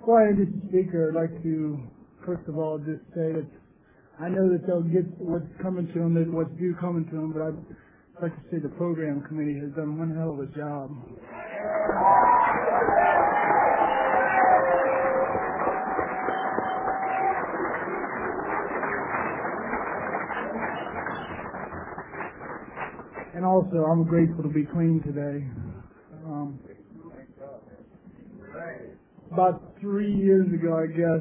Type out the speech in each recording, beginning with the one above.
Before I introduce the speaker, I'd like to, first of all, just say that I know that they'll get what's coming to them, what's due coming to them, but I'd like to say the program committee has done one hell of a job. And also, I'm grateful to be clean today. About 3 years ago, I guess,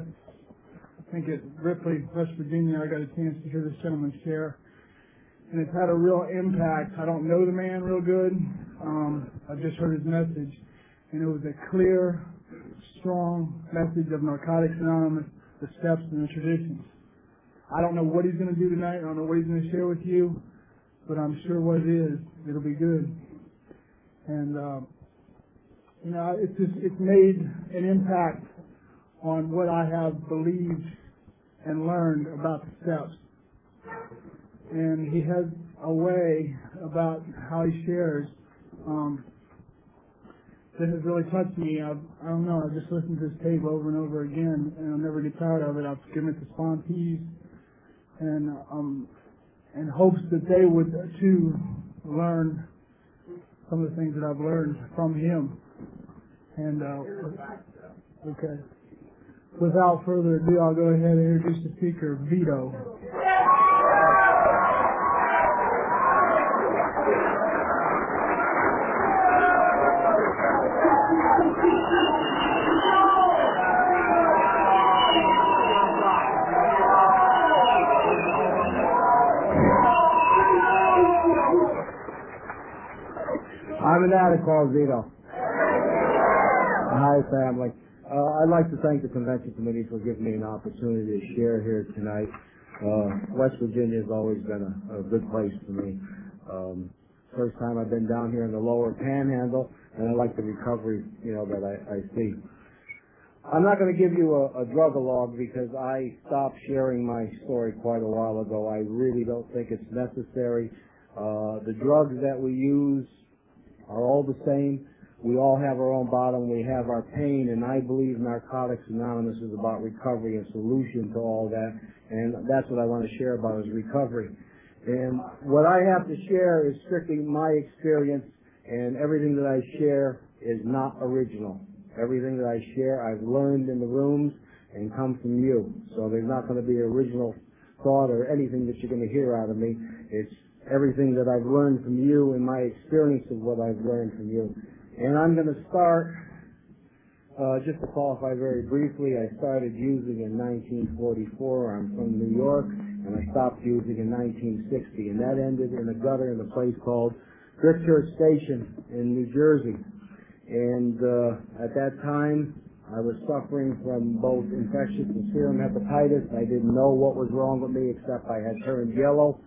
I think at Ripley, West Virginia, I got a chance to hear this gentleman share. And it's had a real impact. I don't know the man real good. I just heard his message. And it was a clear, strong message of Narcotics Anonymous, the steps and the traditions. I don't know what he's going to do tonight. I don't know what he's going to share with you. But I'm sure what it is, it'll be good. And, it's made an impact on what I have believed and learned about the steps. And he has a way about how he shares that has really touched me. I don't know, I've just listened to this tape over and over again, and I'll never get tired of it. I've given it to spontees, and in hopes that they would too learn some of the things that I've learned from him. And okay. Without further ado, I'll go ahead and introduce the speaker, Vito. I'm an addict called Vito. Hi, family. I'd like to thank the convention committee for giving me an opportunity to share here tonight. West Virginia has always been a good place for me. First time I've been down here in the lower panhandle, and I like the recovery, that I see. I'm not going to give you a drug-a-log because I stopped sharing my story quite a while ago. I really don't think it's necessary. The drugs that we use are all the same. We all have our own bottom. We have our pain, and I believe Narcotics Anonymous is about recovery and solution to all that, and that's what I want to share about is recovery. And what I have to share is strictly my experience, and everything that I share is not original. Everything that I share I've learned in the rooms and come from you. So there's not going to be original thought or anything that you're going to hear out of me. It's everything that I've learned from you and my experience of what I've learned from you. And I'm going to start, just to qualify very briefly, I started using in 1944. I'm from New York, and I stopped using in 1960. And that ended in a gutter in a place called Church Station in New Jersey. And at that time, I was suffering from both infectious and serum hepatitis. I didn't know what was wrong with me except I had turned yellow.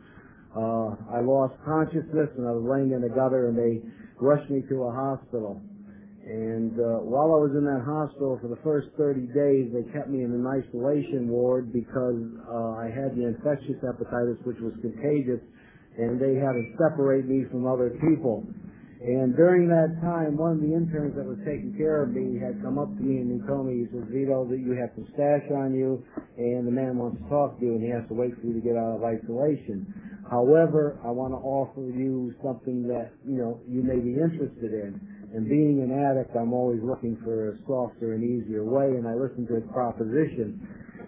I lost consciousness, and I was laying in a gutter, and they rushed me to a hospital. And while I was in that hospital for the first 30 days, they kept me in an isolation ward because I had the infectious hepatitis, which was contagious, and they had to separate me from other people. And during that time, one of the interns that was taking care of me had come up to me and he told me, he says, Vito, that you have some stash on you, and the man wants to talk to you, and he has to wait for you to get out of isolation. However, I want to offer you something that, you may be interested in. And being an addict, I'm always looking for a softer and easier way, and I listened to his proposition.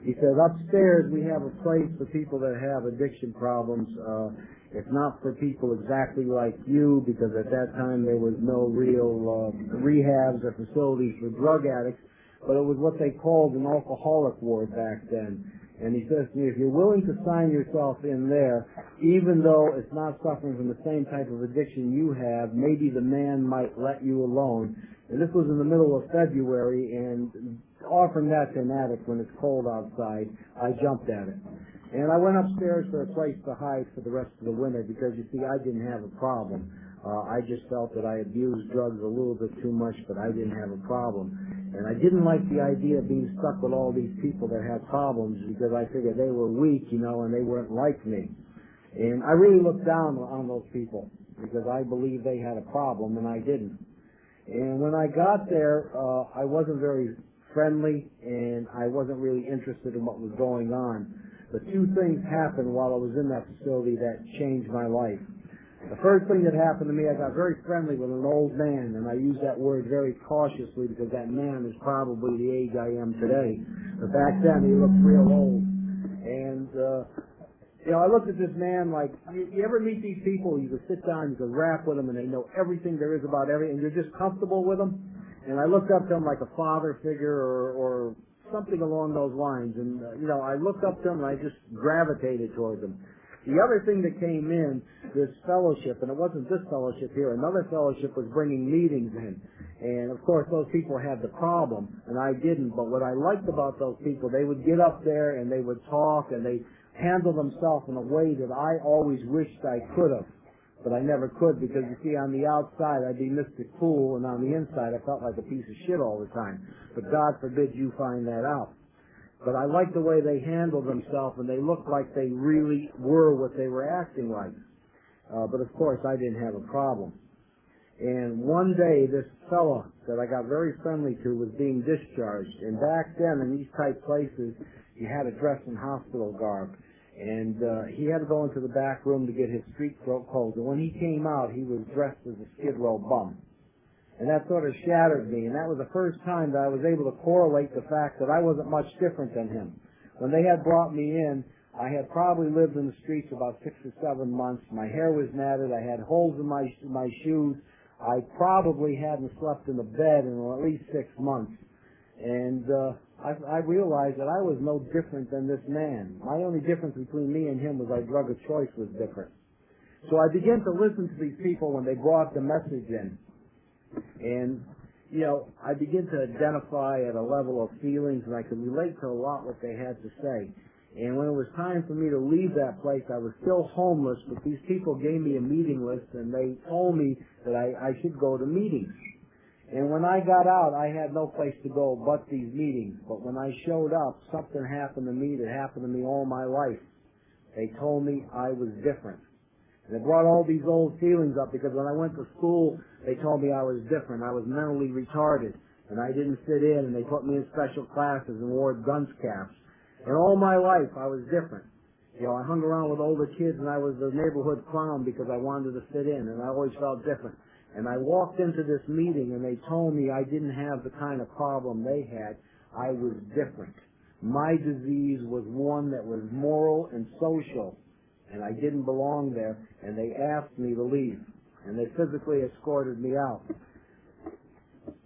He said, upstairs we have a place for people that have addiction problems. It's not for people exactly like you, because at that time there was no real rehabs or facilities for drug addicts, but it was what they called an alcoholic ward back then. And he says to me, if you're willing to sign yourself in there, even though it's not suffering from the same type of addiction you have, maybe the man might let you alone. And this was in the middle of February, and offering that to an addict when it's cold outside, I jumped at it. And I went upstairs for a place to hide for the rest of the winter because, you see, I didn't have a problem. I just felt that I abused drugs a little bit too much, but I didn't have a problem. And I didn't like the idea of being stuck with all these people that had problems because I figured they were weak, and they weren't like me. And I really looked down on those people because I believed they had a problem and I didn't. And when I got there, I wasn't very friendly, and I wasn't really interested in what was going on. But two things happened while I was in that facility that changed my life. The first thing that happened to me, I got very friendly with an old man, and I use that word very cautiously because that man is probably the age I am today. But back then, he looked real old. And, I looked at this man like, you ever meet these people, you can sit down, you can rap with them, and they know everything there is about everything, and you're just comfortable with them? And I looked up to him like a father figure or something along those lines. And, I looked up to him and I just gravitated towards him. The other thing that came in, this fellowship, and it wasn't this fellowship here, another fellowship was bringing meetings in. And, of course, those people had the problem, and I didn't. But what I liked about those people, they would get up there and they would talk and they handle themselves in a way that I always wished I could have. But I never could because, you see, on the outside I'd be Mr. Cool, and on the inside I felt like a piece of shit all the time. But God forbid you find that out. But I liked the way they handled themselves, and they looked like they really were what they were acting like. But, of course, I didn't have a problem. And one day this fella that I got very friendly to was being discharged. And back then in these type places, you had to dress in hospital garb. And he had to go into the back room to get his street clothes. And when he came out, he was dressed as a Skid Row bum. And that sort of shattered me. And that was the first time that I was able to correlate the fact that I wasn't much different than him. When they had brought me in, I had probably lived in the streets about 6 or 7 months. My hair was matted. I had holes in my shoes. I probably hadn't slept in the bed in at least 6 months. And I realized that I was no different than this man. My only difference between me and him was our drug of choice was different. So I began to listen to these people when they brought the message in. And, I began to identify at a level of feelings, and I could relate to a lot what they had to say. And when it was time for me to leave that place, I was still homeless, but these people gave me a meeting list, and they told me that I should go to meetings. And when I got out, I had no place to go but these meetings. But when I showed up, something happened to me that happened to me all my life. They told me I was different. And it brought all these old feelings up because when I went to school, they told me I was different. I was mentally retarded, and I didn't fit in, and they put me in special classes and wore dunce caps. And all my life, I was different. I hung around with older kids, and I was the neighborhood clown because I wanted to fit in, and I always felt different. And I walked into this meeting, and they told me I didn't have the kind of problem they had. I was different. My disease was one that was moral and social, and I didn't belong there, and they asked me to leave, and they physically escorted me out.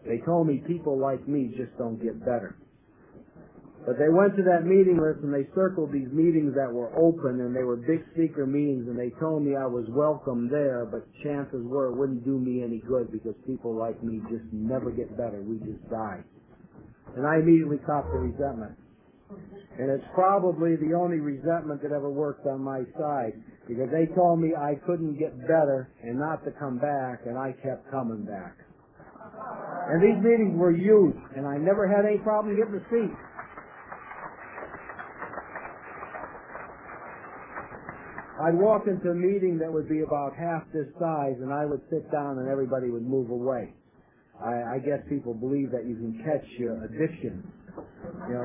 They told me people like me just don't get better. But they went to that meeting list, and they circled these meetings that were open, and they were big speaker meetings, and they told me I was welcome there, but chances were it wouldn't do me any good because people like me just never get better. We just die. And I immediately copped the resentment. And it's probably the only resentment that ever worked on my side because they told me I couldn't get better and not to come back, and I kept coming back. And these meetings were huge, and I never had any problem getting a seat. I'd walk into a meeting that would be about half this size, and I would sit down and everybody would move away. I guess people believe that you can catch addiction,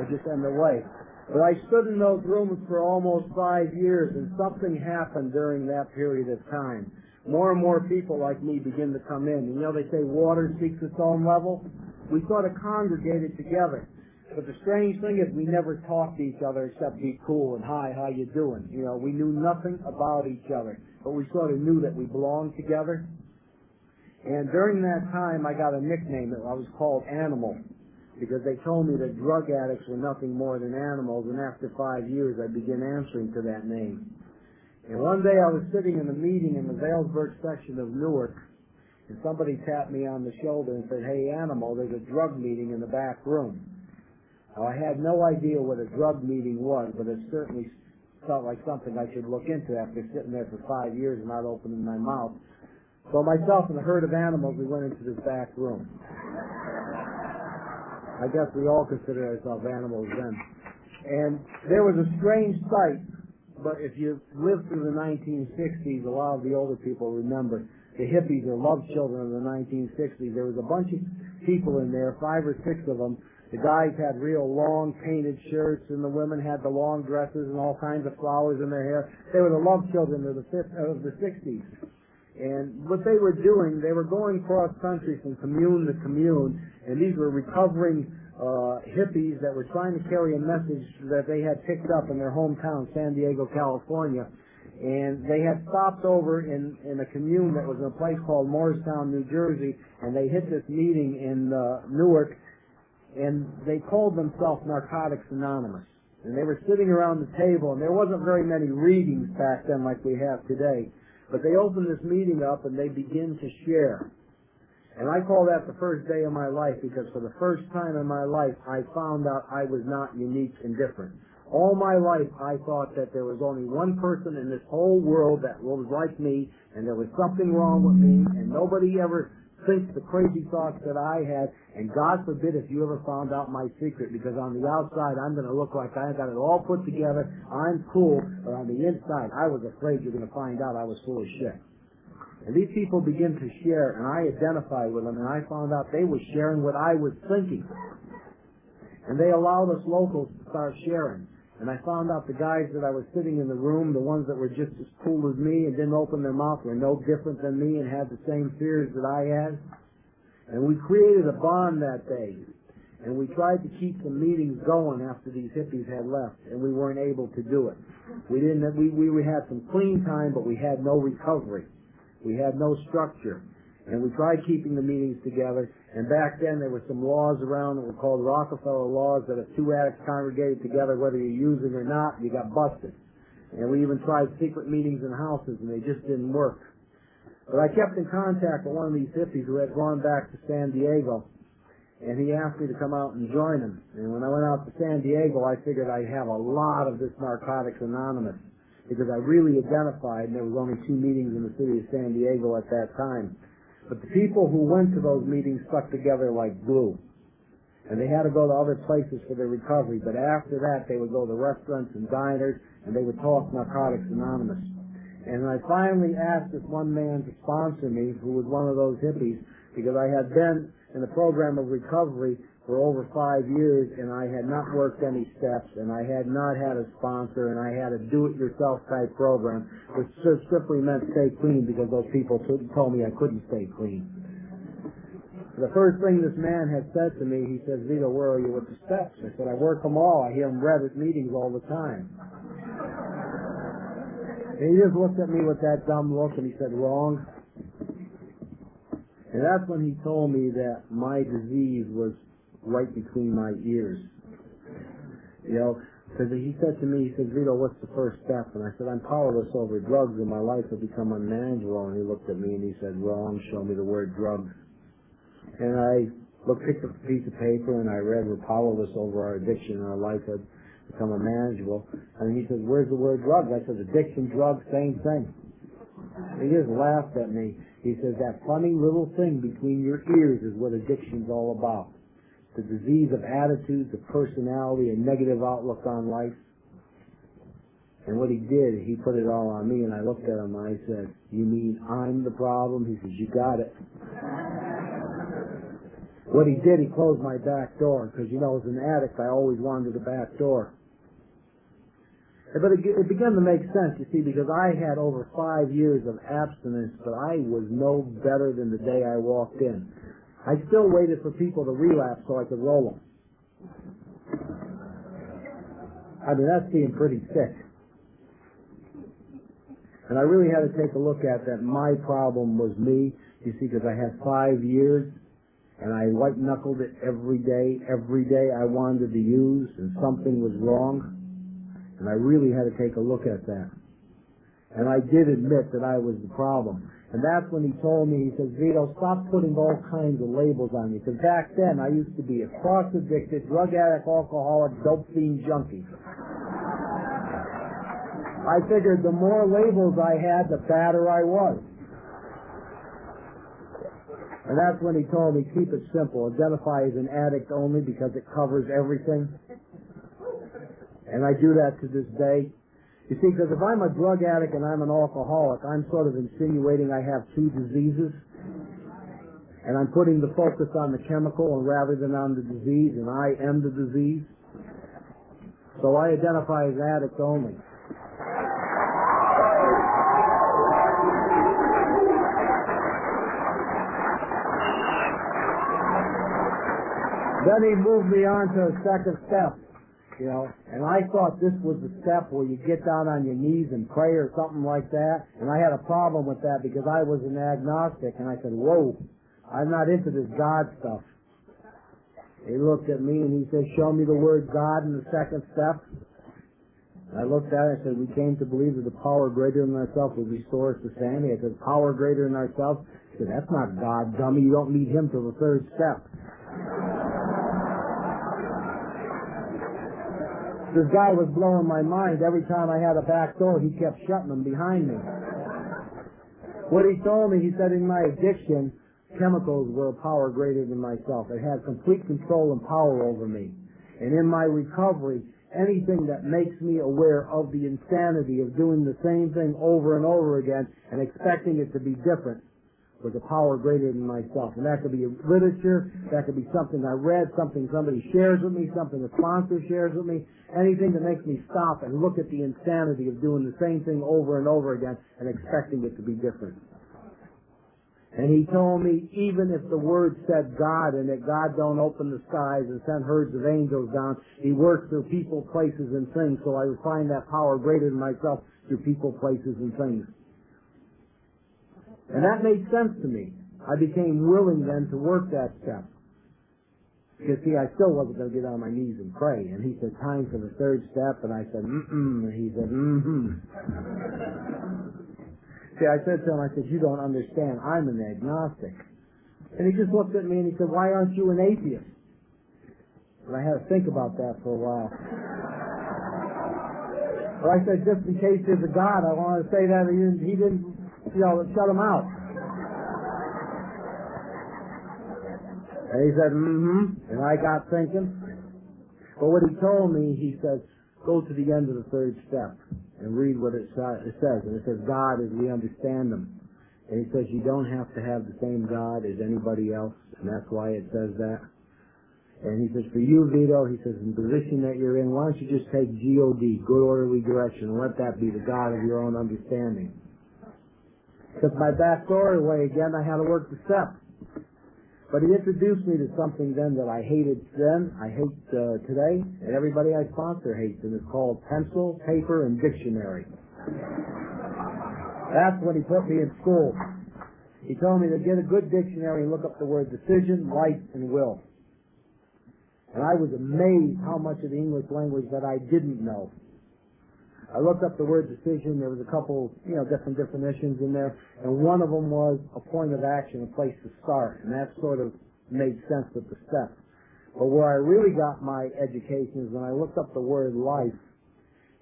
just in the way. But I stood in those rooms for almost 5 years, and something happened during that period of time. More and more people like me begin to come in. And they say water seeks its own level. We sort of congregated together. But the strange thing is we never talked to each other except be cool and hi, how you doing? We knew nothing about each other, but we sort of knew that we belonged together. And during that time, I got a nickname. I was called Animal because they told me that drug addicts were nothing more than animals, and after 5 years, I began answering to that name. And one day I was sitting in a meeting in the Vailsburg section of Newark, and somebody tapped me on the shoulder and said, "Hey, Animal, there's a drug meeting in the back room." Now, I had no idea what a drug meeting was, but it certainly felt like something I should look into after sitting there for 5 years and not opening my mouth. So myself and a herd of animals, we went into this back room. I guess we all consider ourselves animals then. And there was a strange sight, but if you lived through the 1960s, a lot of the older people remember the hippies or love children of the 1960s. There was a bunch of people in there, 5 or 6 of them. The guys had real long painted shirts, and the women had the long dresses and all kinds of flowers in their hair. They were the love children of the 60s. And what they were doing, they were going cross country from commune to commune, and these were recovering hippies that were trying to carry a message that they had picked up in their hometown, San Diego, California. And they had stopped over in a commune that was in a place called Morristown, New Jersey, and they hit this meeting in Newark, and they called themselves Narcotics Anonymous. And they were sitting around the table, and there wasn't very many readings back then like we have today. But they opened this meeting up, and they begin to share. And I call that the first day of my life, because for the first time in my life, I found out I was not unique and different. All my life, I thought that there was only one person in this whole world that was like me, and there was something wrong with me, and nobody ever thinks the crazy thoughts that I had, and God forbid if you ever found out my secret, because on the outside I'm going to look like I got it all put together, I'm cool, but on the inside I was afraid you're going to find out I was full of shit. And these people begin to share, and I identified with them, and I found out they were sharing what I was thinking. And they allowed us locals to start sharing. And I found out the guys that I was sitting in the room, the ones that were just as cool as me and didn't open their mouth, were no different than me and had the same fears that I had. And we created a bond that day. And we tried to keep the meetings going after these hippies had left, and we weren't able to do it. We had some clean time, but we had no recovery. We had no structure. And we tried keeping the meetings together, and back then there were some laws around that were called Rockefeller laws, that if 2 addicts congregated together, whether you're using or not, you got busted. And we even tried secret meetings in houses, and they just didn't work. But I kept in contact with one of these hippies who had gone back to San Diego, and he asked me to come out and join him. And when I went out to San Diego, I figured I'd have a lot of this Narcotics Anonymous, because I really identified, and there was only 2 meetings in the city of San Diego at that time. But the people who went to those meetings stuck together like glue. And they had to go to other places for their recovery. But after that, they would go to restaurants and diners, and they would talk Narcotics Anonymous. And I finally asked this one man to sponsor me, who was one of those hippies, because I had been in the program of recovery for over 5 years, and I had not worked any steps, and I had not had a sponsor, and I had a do-it-yourself type program, which just simply meant stay clean, because those people told me I couldn't stay clean. The first thing this man had said to me, he said, "Vito, where are you with the steps?" I said, "I work them all. I hear them read at meetings all the time." And he just looked at me with that dumb look, and he said, "Wrong." And that's when he told me that my disease was right between my ears. You know, because he said to me, he said, "Vito, what's the first step?" And I said, "I'm powerless over drugs, and my life will become unmanageable." And he looked at me and he said, "Wrong, show me the word drugs." And I picked up a piece of paper and I read, "We're powerless over our addiction, and our life had become unmanageable." And he said, "Where's the word drugs?" I said, "Addiction, drugs, same thing." And he just laughed at me. He says, "That funny little thing between your ears is what addiction's all about. The disease of attitudes, of personality, a negative outlook on life." And what he did, he put it all on me, and I looked at him and I said, "You mean I'm the problem?" He says, "You got it." What he did, he closed my back door, because, you know, as an addict, I always wanted the back door. But it began to make sense, you see, because I had over 5 years of abstinence, but I was no better than the day I walked in. I still waited for people to relapse so I could roll them. I mean, that's being pretty sick. And I really had to take a look at that. My problem was me, you see, because I had 5 years, and I white-knuckled it every day. Every day I wanted to use, and something was wrong. And I really had to take a look at that. And I did admit that I was the problem. And that's when he told me, he says, "Vito, stop putting all kinds of labels on me." Because back then, I used to be a cross-addicted, drug addict, alcoholic, dope fiend junkie. I figured the more labels I had, the badder I was. And that's when he told me, keep it simple. Identify as an addict only, because it covers everything. And I do that to this day. You see, because if I'm a drug addict and I'm an alcoholic, I'm sort of insinuating I have 2 diseases. and I'm putting the focus on the chemical and rather than on the disease, and I am the disease. So I identify as addict only. Then he moved me on to a second step, and I thought this was the step where you get down on your knees and pray or something like that, and I had a problem with that because I was an agnostic, and I said, whoa, I'm not into this God stuff. He looked at me and he said, show me the word God in the second step. I looked at it and said, we came to believe that the power greater than ourselves will restore us to sanity. I said, power greater than ourselves? He said, that's not God, dummy. You don't need him till the third step. This guy was blowing my mind. Every time I had a back door, he kept shutting them behind me. What he told me, he said, in my addiction, chemicals were a power greater than myself. It had complete control and power over me. And in my recovery, anything that makes me aware of the insanity of doing the same thing over and over again and expecting it to be different was a power greater than myself. And that could be literature, that could be something I read, something somebody shares with me, something a sponsor shares with me, anything that makes me stop and look at the insanity of doing the same thing over and over again and expecting it to be different. And he told me, even if the word said God and that God don't open the skies and send herds of angels down, he works through people, places, and things, so I would find that power greater than myself through people, places, and things. And that made sense to me. I became willing then to work that step. You see, I still wasn't going to get on my knees and pray. And he said, time for the third step. And I said, And he said, See, I said to him, I said, you don't understand. I'm an agnostic. And he just looked at me and he said, why aren't you an atheist? And I had to think about that for a while. But I said, just in case there's a God, I want to say that he didn't shut him out. And he said, and I got thinking. But what he told me, he said, go to the end of the third step and read what it says. And it says, God as we understand them. And he says, you don't have to have the same God as anybody else, and that's why it says that. And he says, for you, Vito, he says, in the position that you're in, why don't you just take G-O-D, good orderly direction, and let that be the God of your own understanding. Took my back door away again, I had to work the step. But he introduced me to something then that I hated then, I hate today, and everybody I sponsor hates, and it's called pencil, paper, and dictionary. That's when he put me in school. He told me to get a good dictionary and look up the word decision, life, and will. And I was amazed how much of the English language that I didn't know. I looked up the word decision. There was a couple, different definitions in there, and one of them was a point of action, a place to start, and that sort of made sense with the steps. But where I really got my education is when I looked up the word life,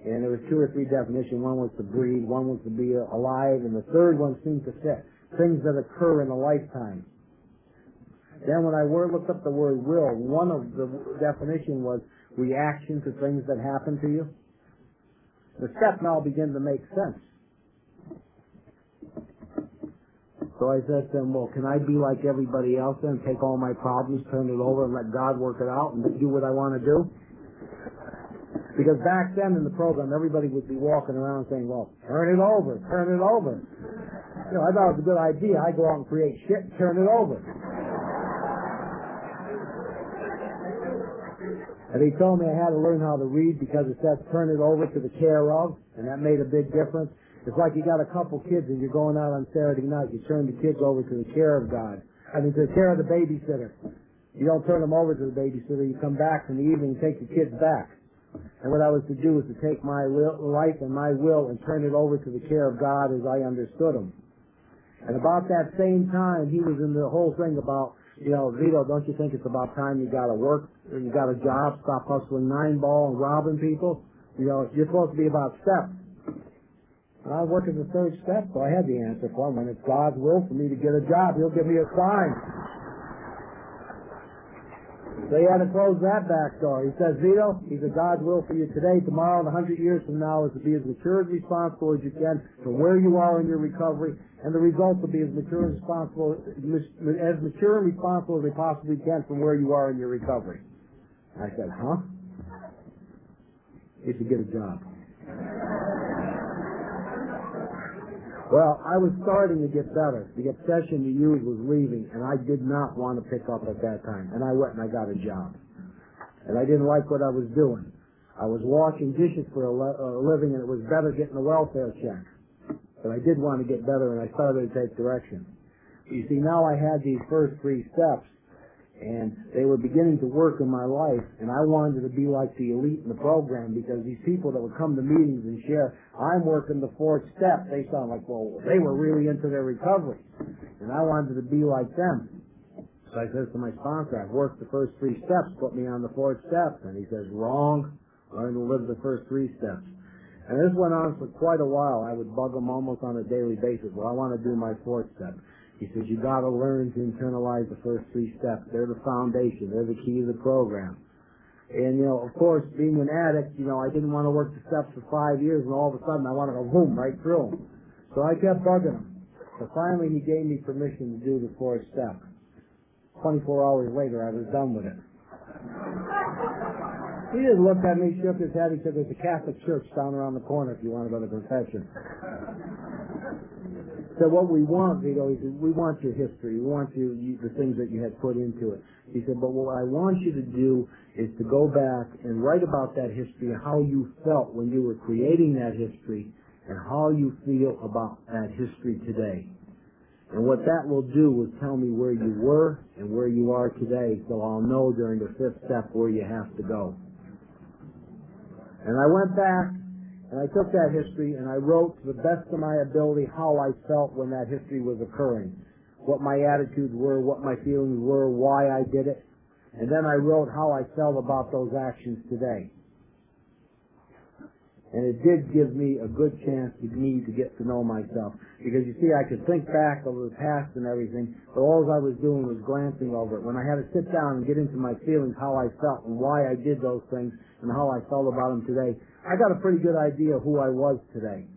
and there was 2 or 3 definitions. One was to breathe, one was to be alive, and the third one seemed to fit things that occur in a lifetime. Then when I looked up the word will, one of the definition was reaction to things that happen to you. The step now began to make sense. So I said to him, well, can I be like everybody else and take all my problems, turn it over, and let God work it out and do what I want to do? Because back then in the program, everybody would be walking around saying, well, turn it over, turn it over. I thought it was a good idea. I go out and create shit and turn it over. And he told me I had to learn how to read because it says turn it over to the care of, and that made a big difference. It's like you got a couple kids and you're going out on Saturday night. You turn the kids over to the care of God. To the care of the babysitter. You don't turn them over to the babysitter. You come back in the evening and take the kids back. And what I was to do was to take my life and my will and turn it over to the care of God as I understood them. And about that same time, he was in the whole thing about, Vito, don't you think it's about time you got to work, or you got a job, stop hustling 9-ball and robbing people? You're supposed to be about steps. And I was working the third step, so I had the answer for him. When it's God's will for me to get a job, he'll give me a sign. So he had to close that back door. He says, Vito, he said, God's will for you today, tomorrow, and 100 years from now is to be as mature and responsible as you can from where you are in your recovery, and the results will be as mature and responsible as they possibly can from where you are in your recovery. I said, huh? You should get a job. Well, I was starting to get better. The obsession to use was leaving, and I did not want to pick up at that time. And I went and I got a job. And I didn't like what I was doing. I was washing dishes for a living, and it was better getting a welfare check. But I did want to get better, and I started to take direction. You see, now I had these first 3 steps, and they were beginning to work in my life, and I wanted to be like the elite in the program, because these people that would come to meetings and share, I'm working the 4th step, they sound like, well, they were really into their recovery, and I wanted to be like them. So I said to my sponsor, I've worked the first 3 steps, put me on the 4th step, and he says, wrong, learn to live the first 3 steps. And this went on for quite a while. I would bug him almost on a daily basis, well, I want to do my 4th step. He says, you got to learn to internalize the first 3 steps. They're the foundation. They're the key to the program. And, of course, being an addict, I didn't want to work the steps for 5 years, and all of a sudden I wanted to go boom right through them. So I kept bugging him. So finally he gave me permission to do the 4th step. 24 hours later, I was done with it. He just looked at me, shook his head. He said, there's a Catholic church down around the corner if you want to go to confession. So what we want, Vito, he said, we want your history. We want the things that you had put into it. He said, but what I want you to do is to go back and write about that history, how you felt when you were creating that history, and how you feel about that history today. And what that will do is tell me where you were and where you are today, so I'll know during the 5th step where you have to go. And I went back, and I took that history and I wrote to the best of my ability how I felt when that history was occurring, what my attitudes were, what my feelings were, why I did it. And then I wrote how I felt about those actions today. And it did give me a good chance to get to know myself. Because you see, I could think back over the past and everything, but all I was doing was glancing over it. When I had to sit down and get into my feelings, how I felt and why I did those things and how I felt about them today, I got a pretty good idea of who I was today.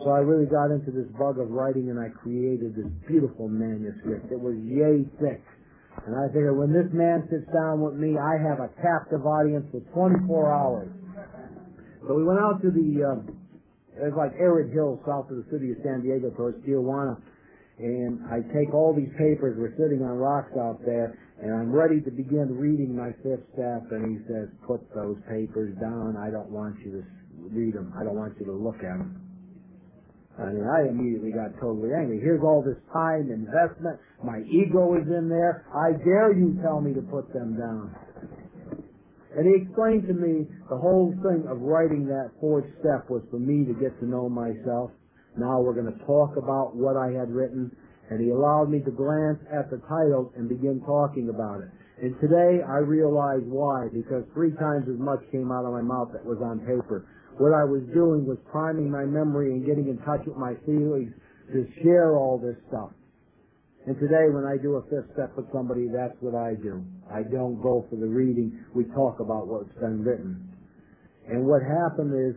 So I really got into this bug of writing, and I created this beautiful manuscript. It was yay thick. And I figured when this man sits down with me, I have a captive audience for 24 hours. So we went out to there's like arid hills south of the city of San Diego towards Tijuana. And I take all these papers, we're sitting on rocks out there, and I'm ready to begin reading my 5th step, and he says, put those papers down, I don't want you to read them, I don't want you to look at them. I mean, I immediately got totally angry. Here's all this time, investment, my ego is in there, I dare you tell me to put them down. And he explained to me the whole thing of writing that 4th step was for me to get to know myself. Now we're going to talk about what I had written, and he allowed me to glance at the title and begin talking about it. And today I realize why, because 3 times as much came out of my mouth that was on paper. What I was doing was priming my memory and getting in touch with my feelings to share all this stuff. And today when I do a 5th step with somebody, that's what I do. I don't go for the reading. We talk about what's been written. And what happened is,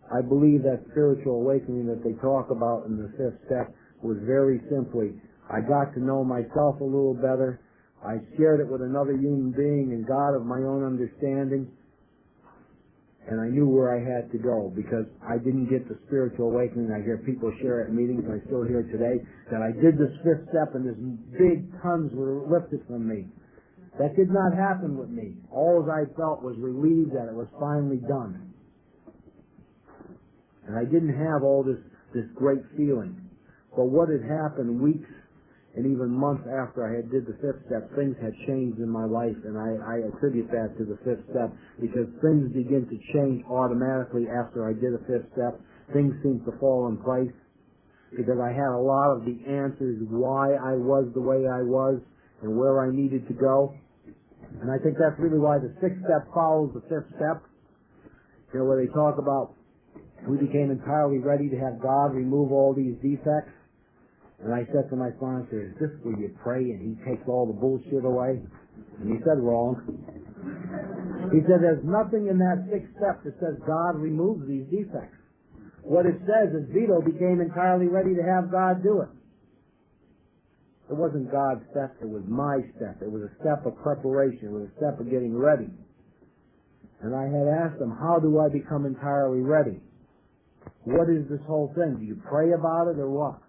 I believe that spiritual awakening that they talk about in the 5th step was very simply, I got to know myself a little better, I shared it with another human being and God of my own understanding, and I knew where I had to go, because I didn't get the spiritual awakening. I hear people share at meetings, and I still hear today, that I did this 5th step and this big tons were lifted from me. That did not happen with me. All I felt was relieved that it was finally done. And I didn't have all this great feeling. But what had happened weeks and even months after I had did the 5th step, things had changed in my life, and I attribute that to the 5th step, because things begin to change automatically after I did a 5th step. Things seem to fall in place, because I had a lot of the answers why I was the way I was and where I needed to go. And I think that's really why the 6th step follows the 5th step, where they talk about we became entirely ready to have God remove all these defects. And I said to my sponsor, is this where you pray and he takes all the bullshit away? And he said, wrong. He said, there's nothing in that sixth step that says God removes these defects. What it says is Vito became entirely ready to have God do it. It wasn't God's step, it was my step. It was a step of preparation. It was a step of getting ready. And I had asked him, how do I become entirely ready? What is this whole thing? Do you pray about it or what?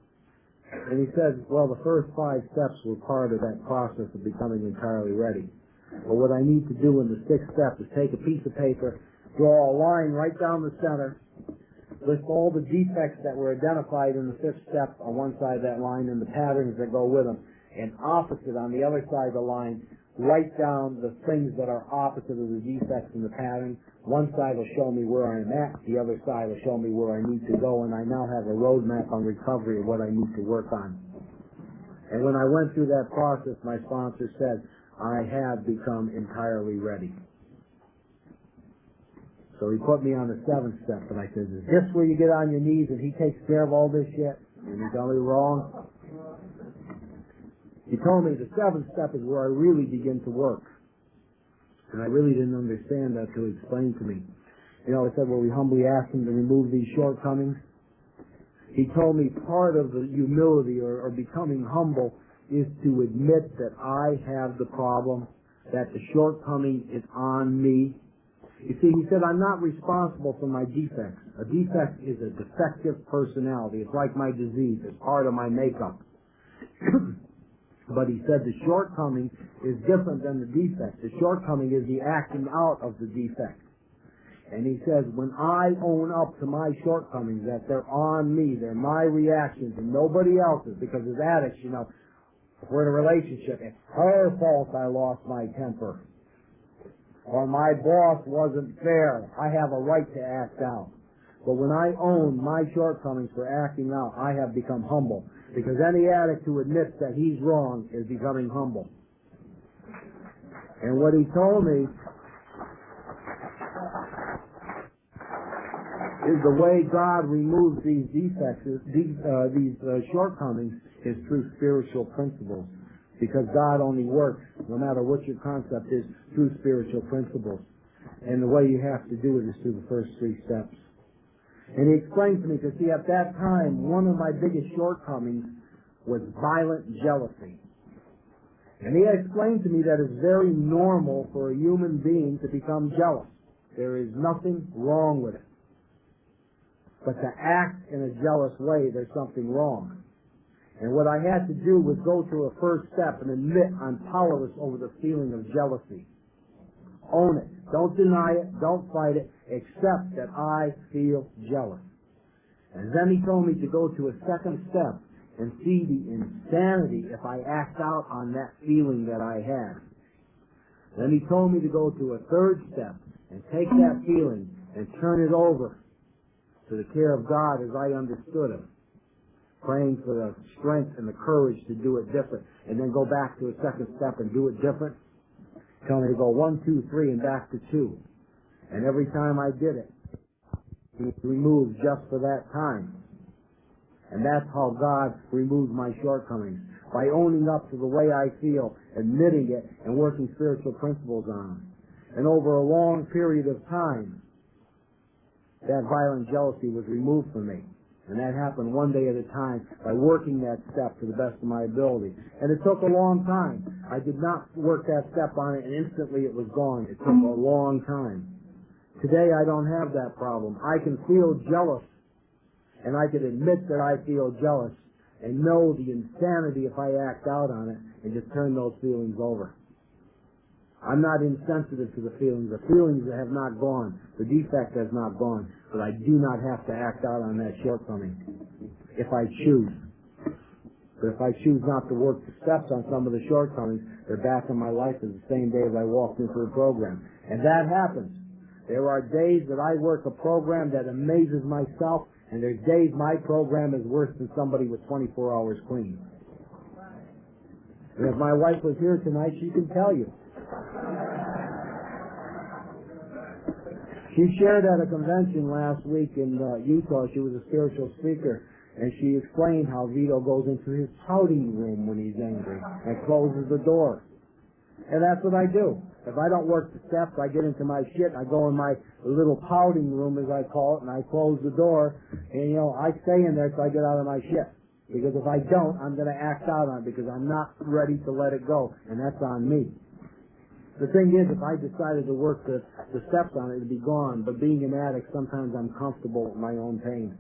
And he said, well, the first 5 steps were part of that process of becoming entirely ready. But what I need to do in the 6th step is take a piece of paper, draw a line right down the center, list all the defects that were identified in the 5th step on one side of that line and the patterns that go with them, and opposite on the other side of the line, write down the things that are opposite of the defects in the pattern. One side will show me where I'm at, the other side will show me where I need to go, and I now have a roadmap on recovery of what I need to work on. And when I went through that process, my sponsor said, I have become entirely ready. So he put me on the 7th step, and I said, is this where you get on your knees and he takes care of all this shit? And he told me wrong. He told me the 7th step is where I really begin to work. And I really didn't understand that till he explained to me. You know, I said, well, we humbly ask him to remove these shortcomings. He told me part of the humility or becoming humble is to admit that I have the problem, that the shortcoming is on me. You see, he said, I'm not responsible for my defects. A defect is a defective personality. It's like my disease. It's part of my makeup. But he said the shortcoming is different than the defect. The shortcoming is the acting out of the defect. And he says, when I own up to my shortcomings, that they're on me, they're my reactions and nobody else's, because as addicts, you know, if we're in a relationship, it's her fault I lost my temper. Or my boss wasn't fair. I have a right to act out. But when I own my shortcomings for acting out, I have become humble. Because any addict who admits that he's wrong is becoming humble. And what he told me is the way God removes these defects, these shortcomings, is through spiritual principles. Because God only works, no matter what your concept is, through spiritual principles. And the way you have to do it is through the first 3 steps. And he explained to me, because see, at that time, one of my biggest shortcomings was violent jealousy. And he explained to me that it's very normal for a human being to become jealous. There is nothing wrong with it. But to act in a jealous way, there's something wrong. And what I had to do was go through a first step and admit I'm powerless over the feeling of jealousy. Own it. Don't deny it. Don't fight it. Accept that I feel jealous. And then he told me to go to a second step and see the insanity if I act out on that feeling that I had. Then he told me to go to a third step and take that feeling and turn it over to the care of God as I understood him, praying for the strength and the courage to do it different, and then go back to a second step and do it different. Tell me to go 1, 2, 3 and back to 2. And every time I did it, he removed just for that time. And that's how God removes my shortcomings, by owning up to the way I feel, admitting it, and working spiritual principles on them. And over a long period of time, that violent jealousy was removed from me. And that happened one day at a time by working that step to the best of my ability. And it took a long time. I did not work that step on it and instantly it was gone. It took a long time. Today I don't have that problem. I can feel jealous, and I can admit that I feel jealous and know the insanity if I act out on it and just turn those feelings over. I'm not insensitive to the feelings. The feelings have not gone. The defect has not gone. But I do not have to act out on that shortcoming if I choose. But if I choose not to work the steps on some of the shortcomings, they're back in my life as the same day as I walked into a program. And that happens. There are days that I work a program that amazes myself, and there's days my program is worse than somebody with 24 hours clean. And if my wife was here tonight, she can tell you. She shared at a convention last week in Utah. She was a spiritual speaker, and she explained how Vito goes into his pouting room when he's angry and closes the door. And that's what I do. If I don't work the steps, I get into my shit, I go in my little pouting room, as I call it, and I close the door, and, I stay in there till I get out of my shit. Because if I don't, I'm going to act out on it, because I'm not ready to let it go, and that's on me. The thing is, if I decided to work the steps on it, it'd be gone. But being an addict, sometimes I'm comfortable with my own pain.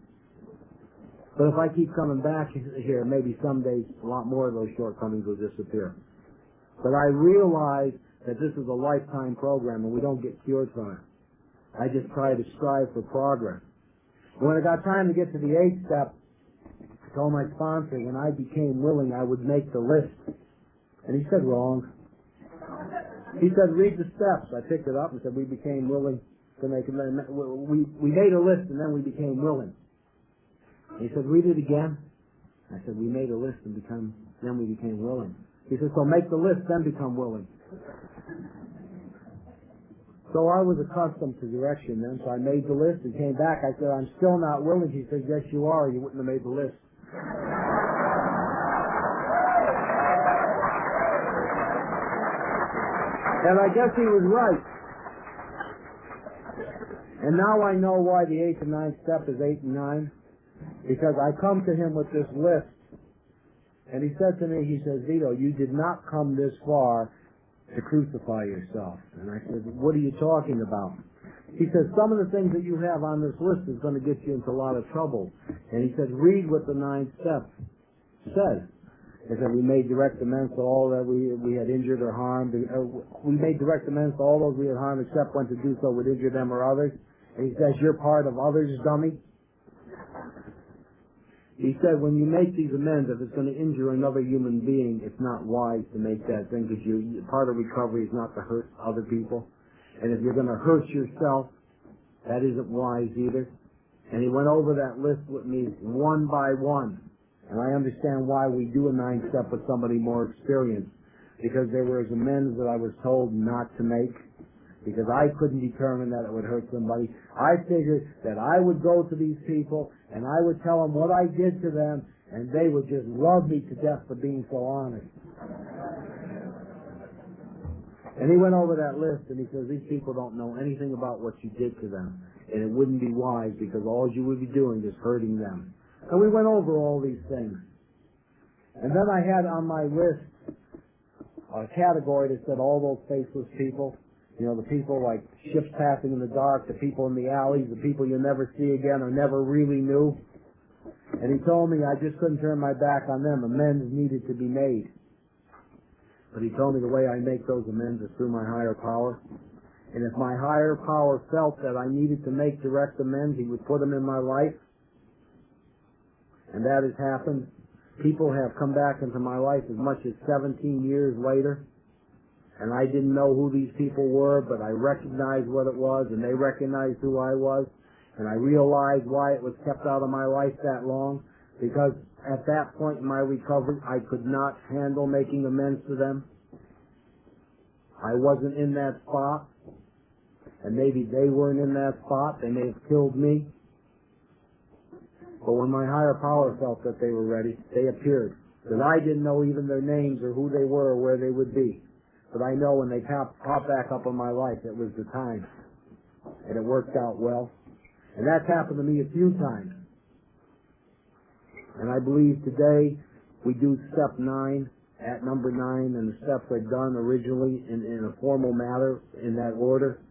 But if I keep coming back here, maybe someday a lot more of those shortcomings will disappear. But I realize that this is a lifetime program and we don't get cured from it. I just try to strive for progress. When I got time to get to the 8th step, I told my sponsor when I became willing I would make the list. And he said, wrong. He said, read the steps. I picked it up and said, we became willing to make it. We made a list and then we became willing. He said, read it again. I said, we made a list and then we became willing. He said, so make the list, then become willing. So I was accustomed to direction then, so I made the list and came back. I said, I'm still not willing. He said, yes, you are. You wouldn't have made the list. And I guess he was right. And now I know why the 8th and 9th step is 8 and 9. Because I come to him with this list, and he said to me, he says, Vito, you did not come this far to crucify yourself. And I said, what are you talking about? He says, some of the things that you have on this list is going to get you into a lot of trouble. And he said, read what the 9th step says. He said, we made direct amends to all that we had injured or harmed. We made direct amends to all those we had harmed, except when to do so would injure them or others. And he says, you're part of others, dummy. He said, when you make these amends, if it's going to injure another human being, it's not wise to make that thing, because part of recovery is not to hurt other people. And if you're going to hurt yourself, that isn't wise either. And he went over that list with me one by one. And I understand why we do a 9th step with somebody more experienced, because there was amends that I was told not to make, because I couldn't determine that it would hurt somebody. I figured that I would go to these people and I would tell them what I did to them, and they would just love me to death for being so honest. And he went over that list and he says, these people don't know anything about what you did to them, and it wouldn't be wise, because all you would be doing is hurting them. And we went over all these things. And then I had on my list a category that said all those faceless people. The people like ships passing in the dark, the people in the alleys, the people you'll never see again or never really knew. And he told me I just couldn't turn my back on them. Amends needed to be made. But he told me the way I make those amends is through my higher power. And if my higher power felt that I needed to make direct amends, he would put them in my life. And that has happened. People have come back into my life as much as 17 years later. And I didn't know who these people were, but I recognized what it was, and they recognized who I was. And I realized why it was kept out of my life that long, because at that point in my recovery, I could not handle making amends to them. I wasn't in that spot, and maybe they weren't in that spot. They may have killed me. But when my higher power felt that they were ready, they appeared. Because I didn't know even their names or who they were or where they would be. But I know when they pop back up in my life, it was the time. And it worked out well. And that's happened to me a few times. And I believe today we do step 9 at number 9, and the steps are done originally in a formal manner in that order,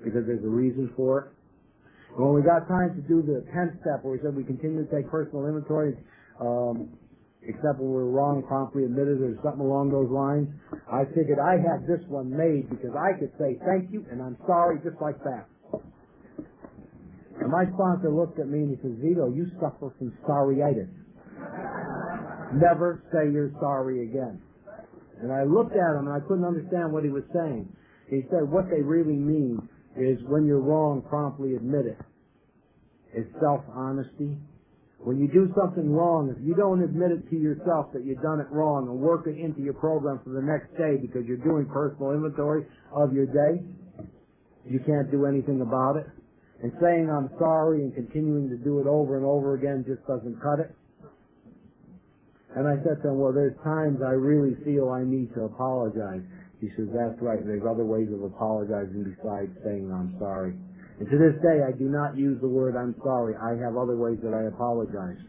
because there's a reason for it. When we got time to do the 10th step, where we said we continue to take personal inventory, except when we're wrong, promptly admitted, or something along those lines, I figured I had this one made because I could say thank you and I'm sorry just like that. And my sponsor looked at me and he says, Vito, you suffer from sorryitis. Never say you're sorry again. And I looked at him and I couldn't understand what he was saying. He said what they really mean is when you're wrong, promptly admit it. It's self-honesty. When you do something wrong, if you don't admit it to yourself that you've done it wrong and work it into your program for the next day because you're doing personal inventory of your day, you can't do anything about it. And saying I'm sorry and continuing to do it over and over again just doesn't cut it. And I said to him, well, there's times I really feel I need to apologize. He says, that's right, there's other ways of apologizing besides saying I'm sorry. And to this day, I do not use the word I'm sorry. I have other ways that I apologize.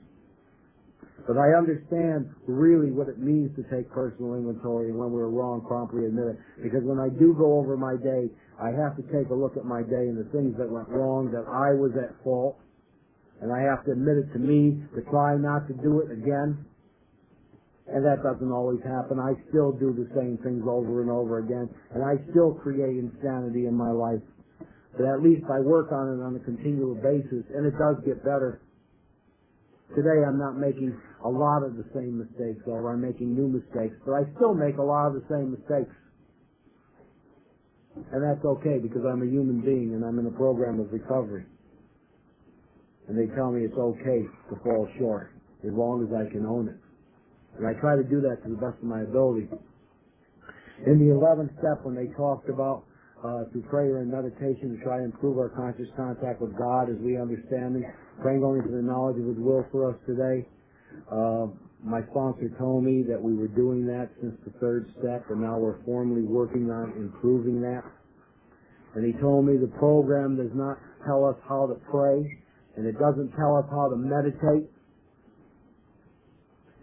But I understand really what it means to take personal inventory, and when we're wrong, promptly admit it. Because when I do go over my day, I have to take a look at my day and the things that went wrong, that I was at fault. And I have to admit it to me, to try not to do it again. And that doesn't always happen. I still do the same things over and over again. And I still create insanity in my life. But at least I work on it on a continual basis, and it does get better. Today I'm not making a lot of the same mistakes, or I'm making new mistakes, but I still make a lot of the same mistakes. And that's okay, because I'm a human being and I'm in a program of recovery. And they tell me it's okay to fall short, as long as I can own it. And I try to do that to the best of my ability. In the 11th step, when they talked about through prayer and meditation to try to improve our conscious contact with God as we understand Him, praying only for the knowledge of His will for us today. My sponsor told me that we were doing that since the 3rd step, and now we're formally working on improving that. And he told me the program does not tell us how to pray, and it doesn't tell us how to meditate.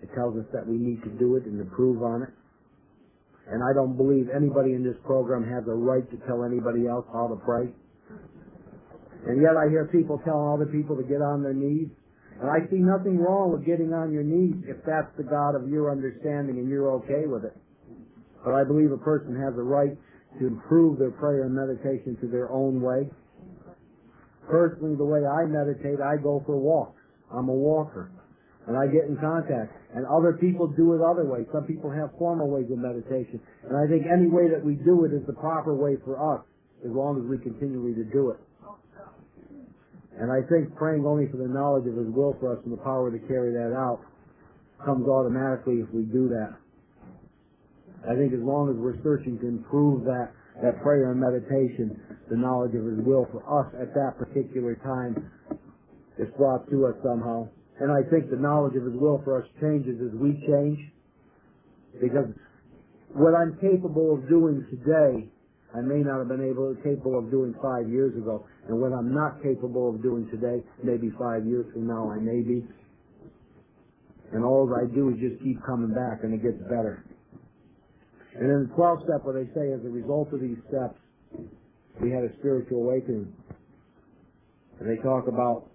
It tells us that we need to do it and improve on it. And I don't believe anybody in this program has a right to tell anybody else how to pray. And yet I hear people telling other people to get on their knees. And I see nothing wrong with getting on your knees if that's the God of your understanding and you're okay with it. But I believe a person has a right to improve their prayer and meditation to their own way. Personally, the way I meditate, I go for walks. I'm a walker. And I get in contact. And other people do it other ways. Some people have formal ways of meditation. And I think any way that we do it is the proper way for us, as long as we continually to do it. And I think praying only for the knowledge of His will for us and the power to carry that out comes automatically if we do that. I think as long as we're searching to improve that prayer and meditation, the knowledge of His will for us at that particular time is brought to us somehow. And I think the knowledge of His will for us changes as we change. Because what I'm capable of doing today, I may not have been capable of doing 5 years ago. And what I'm not capable of doing today, maybe 5 years from now I may be. And all I do is just keep coming back, and it gets better. And in the 12th step, where they say as a result of these steps, we had a spiritual awakening. And they talk about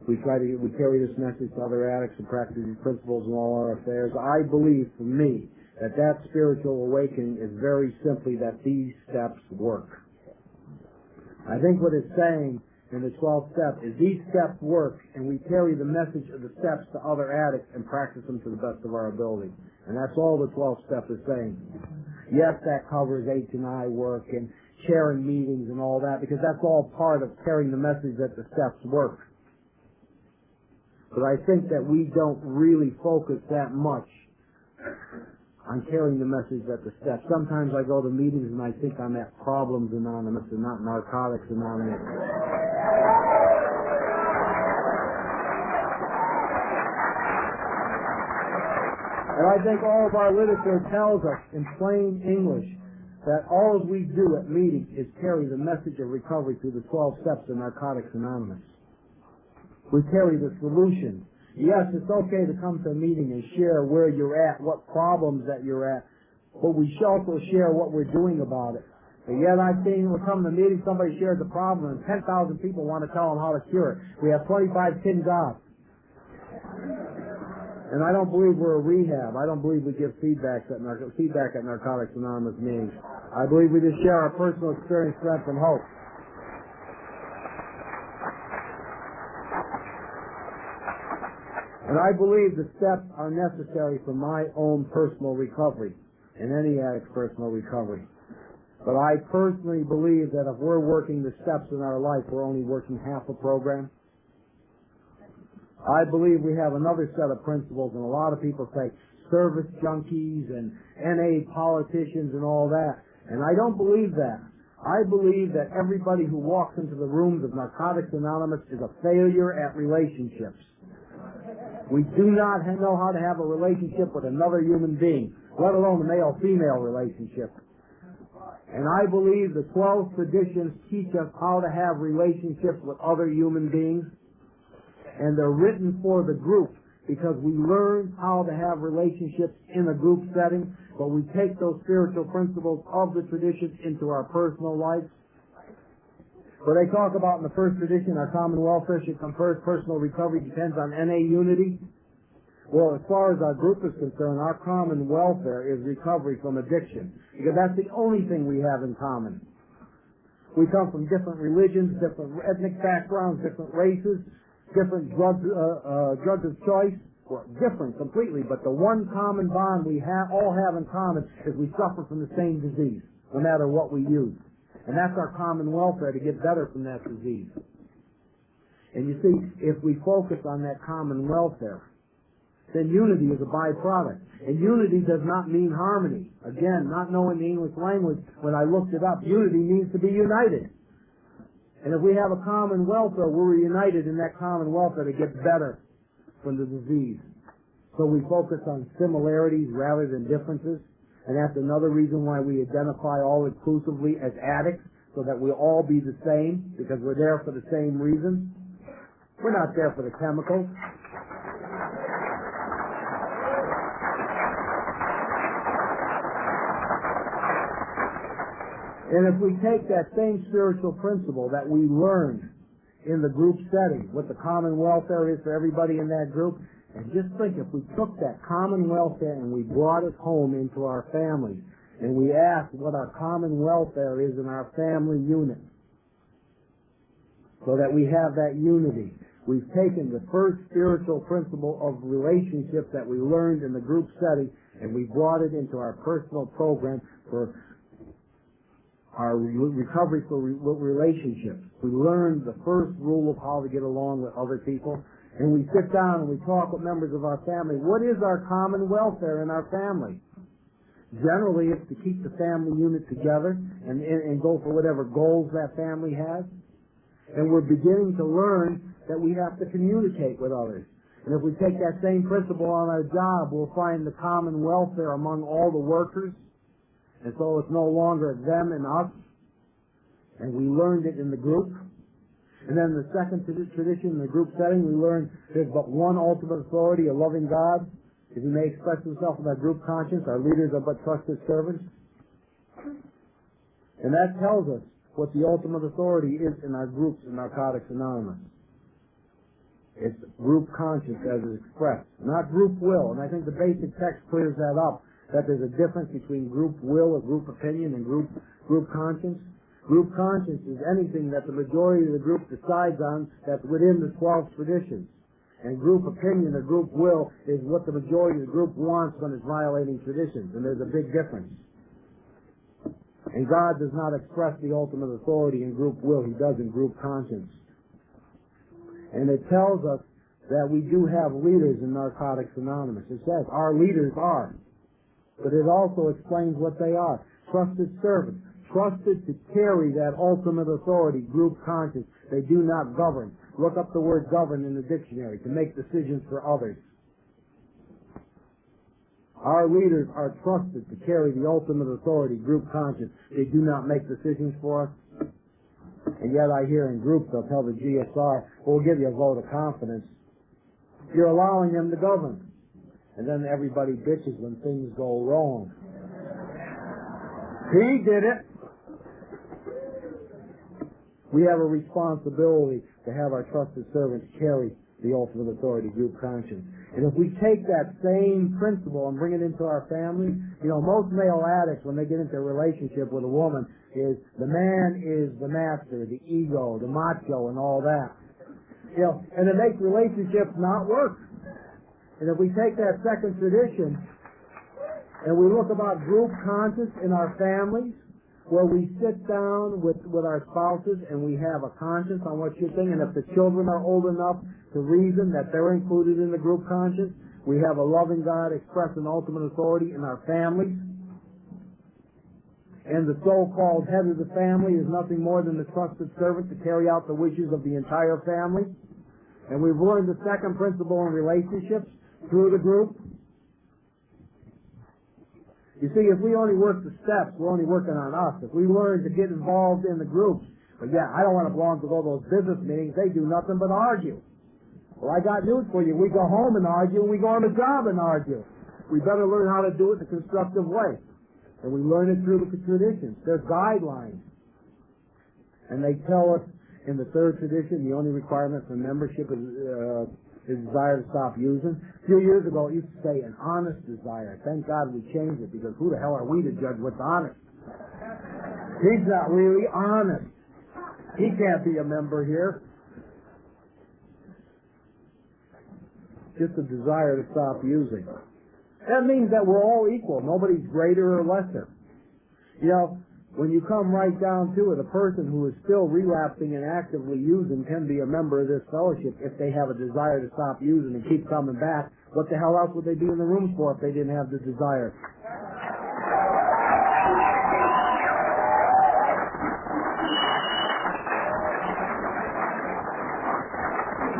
we carry this message to other addicts and practice these principles in all our affairs. I believe, for me, that spiritual awakening is very simply that these steps work. I think what it's saying in the 12th step is these steps work, and we carry the message of the steps to other addicts and practice them to the best of our ability. And that's all the 12th step is saying. Yes, that covers H&I work and sharing meetings and all that, because that's all part of carrying the message that the steps work. But I think that we don't really focus that much on carrying the message that the steps. Sometimes I go to meetings and I think I'm at Problems Anonymous and not Narcotics Anonymous. And I think all of our literature tells us in plain English that all we do at meetings is carry the message of recovery through the 12 steps of Narcotics Anonymous. We carry the solution. Yes, it's okay to come to a meeting and share where you're at, what problems that you're at, but we should also share what we're doing about it. And yet I've seen when we come to a meeting, somebody shares a problem, and 10,000 people want to tell them how to cure it. We have 25 tin jobs. And I don't believe we're a rehab. I don't believe we give feedback at Narcotics Anonymous meetings. I believe we just share our personal experience, strength, and hope. And I believe the steps are necessary for my own personal recovery and any addict's personal recovery. But I personally believe that if we're working the steps in our life, we're only working half a program. I believe we have another set of principles, and a lot of people say service junkies and NA politicians and all that. And I don't believe that. I believe that everybody who walks into the rooms of Narcotics Anonymous is a failure at relationships. We do not know how to have a relationship with another human being, let alone a male-female relationship. And I believe the 12 traditions teach us how to have relationships with other human beings. And they're written for the group because we learn how to have relationships in a group setting, but we take those spiritual principles of the traditions into our personal life. So they talk about in the first tradition, our common welfare should come first. Personal recovery depends on NA unity. Well, as far as our group is concerned, our common welfare is recovery from addiction, because that's the only thing we have in common. We come from different religions, different ethnic backgrounds, different races, different drugs of choice. Well, different completely, but the one common bond we all have in common is we suffer from the same disease, no matter what we use. And that's our common welfare, to get better from that disease. And you see, if we focus on that common welfare, then unity is a byproduct. And unity does not mean harmony. Again, not knowing the English language, when I looked it up, unity means to be united. And if we have a common welfare, we're united in that common welfare to get better from the disease. So we focus on similarities rather than differences. And that's another reason why we identify all inclusively as addicts, so that we'll all be the same, because we're there for the same reason. We're not there for the chemicals. And if we take that same spiritual principle that we learned in the group setting, what the common welfare is for everybody in that group, and just think if we took that common welfare and we brought it home into our families, and we asked what our common welfare is in our family unit, so that we have that unity. We've taken the first spiritual principle of relationships that we learned in the group setting, and we brought it into our personal program for our recovery for relationships. We learned the first rule of how to get along with other people, and we sit down and we talk with members of our family. What is our common welfare in our family? Generally, it's to keep the family unit together and go for whatever goals that family has. And we're beginning to learn that we have to communicate with others. And if we take that same principle on our job, we'll find the common welfare among all the workers. And so it's no longer them and us. And we learned it in the group. And then the second tradition in the group setting, we learned there's but one ultimate authority, a loving God. If he may express himself in our group conscience, our leaders are but trusted servants. And that tells us what the ultimate authority is in our groups in Narcotics Anonymous. It's group conscience as is expressed, not group will. And I think the basic text clears that up, that there's a difference between group will or group opinion and group conscience. Group conscience is anything that the majority of the group decides on that's within the 12 traditions. And group opinion or group will is what the majority of the group wants when it's violating traditions. And there's a big difference. And God does not express the ultimate authority in group will. He does in group conscience. And it tells us that we do have leaders in Narcotics Anonymous. It says our leaders are. But it also explains what they are. Trusted servants. Trusted to carry that ultimate authority, group conscience. They do not govern. Look up the word govern in the dictionary, to make decisions for others. Our leaders are trusted to carry the ultimate authority, group conscience. They do not make decisions for us. And yet I hear in groups, they'll tell the GSR, we'll give you a vote of confidence. You're allowing them to govern. And then everybody bitches when things go wrong. He did it. We have a responsibility to have our trusted servants carry the ultimate authority, group conscience. And if we take that same principle and bring it into our family, most male addicts, when they get into a relationship with a woman, is the man is the master, the ego, the macho, and all that. And it makes relationships not work. And if we take that second tradition and we look about group conscience in our families, where we sit down with our spouses and we have a conscience on what you're thinking. And if the children are old enough to reason that they're included in the group conscience, we have a loving God express an ultimate authority in our families. And the so-called head of the family is nothing more than the trusted servant to carry out the wishes of the entire family. And we've learned the second principle in relationships through the group. You see, if we only work the steps, we're only working on us. If we learn to get involved in the groups, but yeah, I don't want to belong to all those business meetings. They do nothing but argue. Well, I got news for you. We go home and argue, and we go on the job and argue. We better learn how to do it in a constructive way. And we learn it through the traditions. There's guidelines. And they tell us in the third tradition, the only requirement for membership is desire to stop using. A few years ago, it used to say an honest desire. Thank God we changed it, because who the hell are we to judge what's honest? He's not really honest. He can't be a member here. Just a desire to stop using. That means that we're all equal. Nobody's greater or lesser. You know, when you come right down to it, a person who is still relapsing and actively using can be a member of this fellowship if they have a desire to stop using and keep coming back. What the hell else would they be in the rooms for if they didn't have the desire?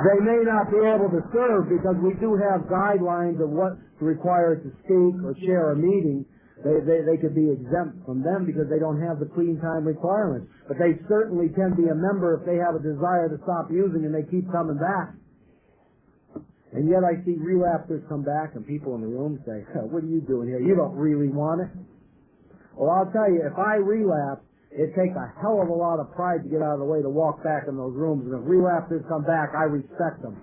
They may not be able to serve because we do have guidelines of what's required to speak or chair a meeting. They could be exempt from them because they don't have the clean time requirements. But they certainly can be a member if they have a desire to stop using and they keep coming back. And yet I see relapsers come back and people in the room say, what are you doing here? You don't really want it. Well, I'll tell you, if I relapse, it takes a hell of a lot of pride to get out of the way to walk back in those rooms. And if relapsers come back, I respect them.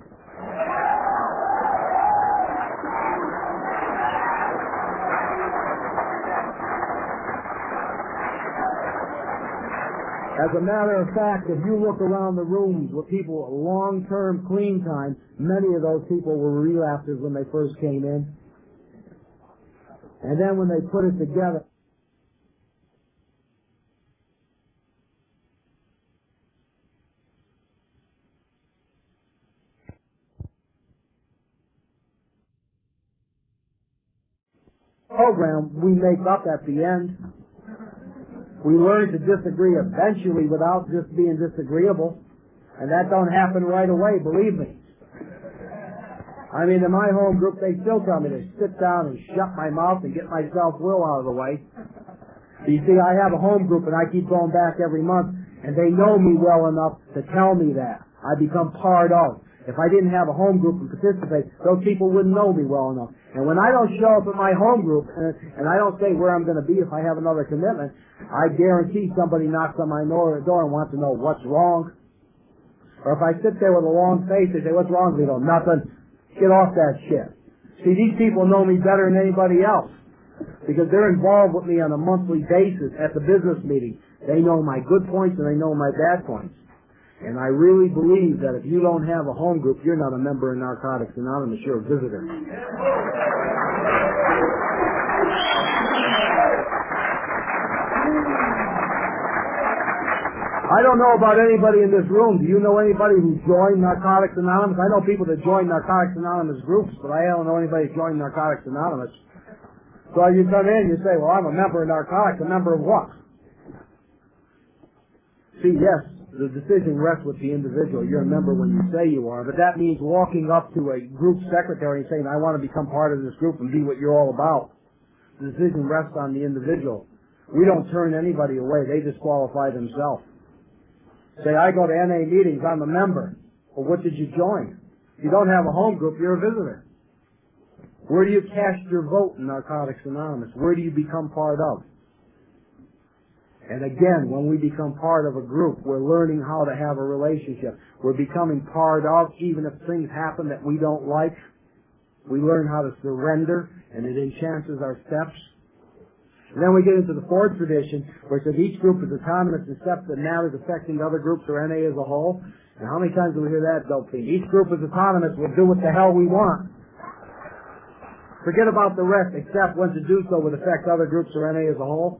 As a matter of fact, if you look around the rooms with people with long-term clean time, many of those people were relapsers when they first came in. And then when they put it together, program we make up at the end. We learn to disagree eventually without just being disagreeable. And that don't happen right away, believe me. I mean, in my home group, they still tell me to sit down and shut my mouth and get my self-will out of the way. You see, I have a home group and I keep going back every month, and they know me well enough to tell me that. I become part of. If I didn't have a home group and participate, those people wouldn't know me well enough. And when I don't show up at my home group, and I don't say where I'm going to be if I have another commitment, I guarantee somebody knocks on my door and wants to know what's wrong. Or if I sit there with a long face, they say, what's wrong, Vito? Nothing. Get off that shit. See, these people know me better than anybody else because they're involved with me on a monthly basis at the business meeting. They know my good points and they know my bad points. And I really believe that if you don't have a home group, you're not a member of Narcotics Anonymous, you're a visitor. I don't know about anybody in this room. Do you know anybody who joined Narcotics Anonymous? I know people that join Narcotics Anonymous groups, but I don't know anybody who joined Narcotics Anonymous. So you come in and you say, well, I'm a member of Narcotics. A member of what? See, yes, the decision rests with the individual. You're a member when you say you are, but that means walking up to a group secretary and saying, I want to become part of this group and be what you're all about. The decision rests on the individual. We don't turn anybody away. They disqualify themselves. Say, I go to NA meetings, I'm a member. Well, what did you join? If you don't have a home group, you're a visitor. Where do you cast your vote in Narcotics Anonymous? Where do you become part of? And again, when we become part of a group, we're learning how to have a relationship. We're becoming part of, even if things happen that we don't like. We learn how to surrender, and it enhances our steps. And then we get into the fourth tradition, where it says each group is autonomous except that matters affecting other groups or NA as a whole. And how many times do we hear that dope thing? Each group is autonomous, we'll do what the hell we want. Forget about the rest, except when to do so would affect other groups or NA as a whole.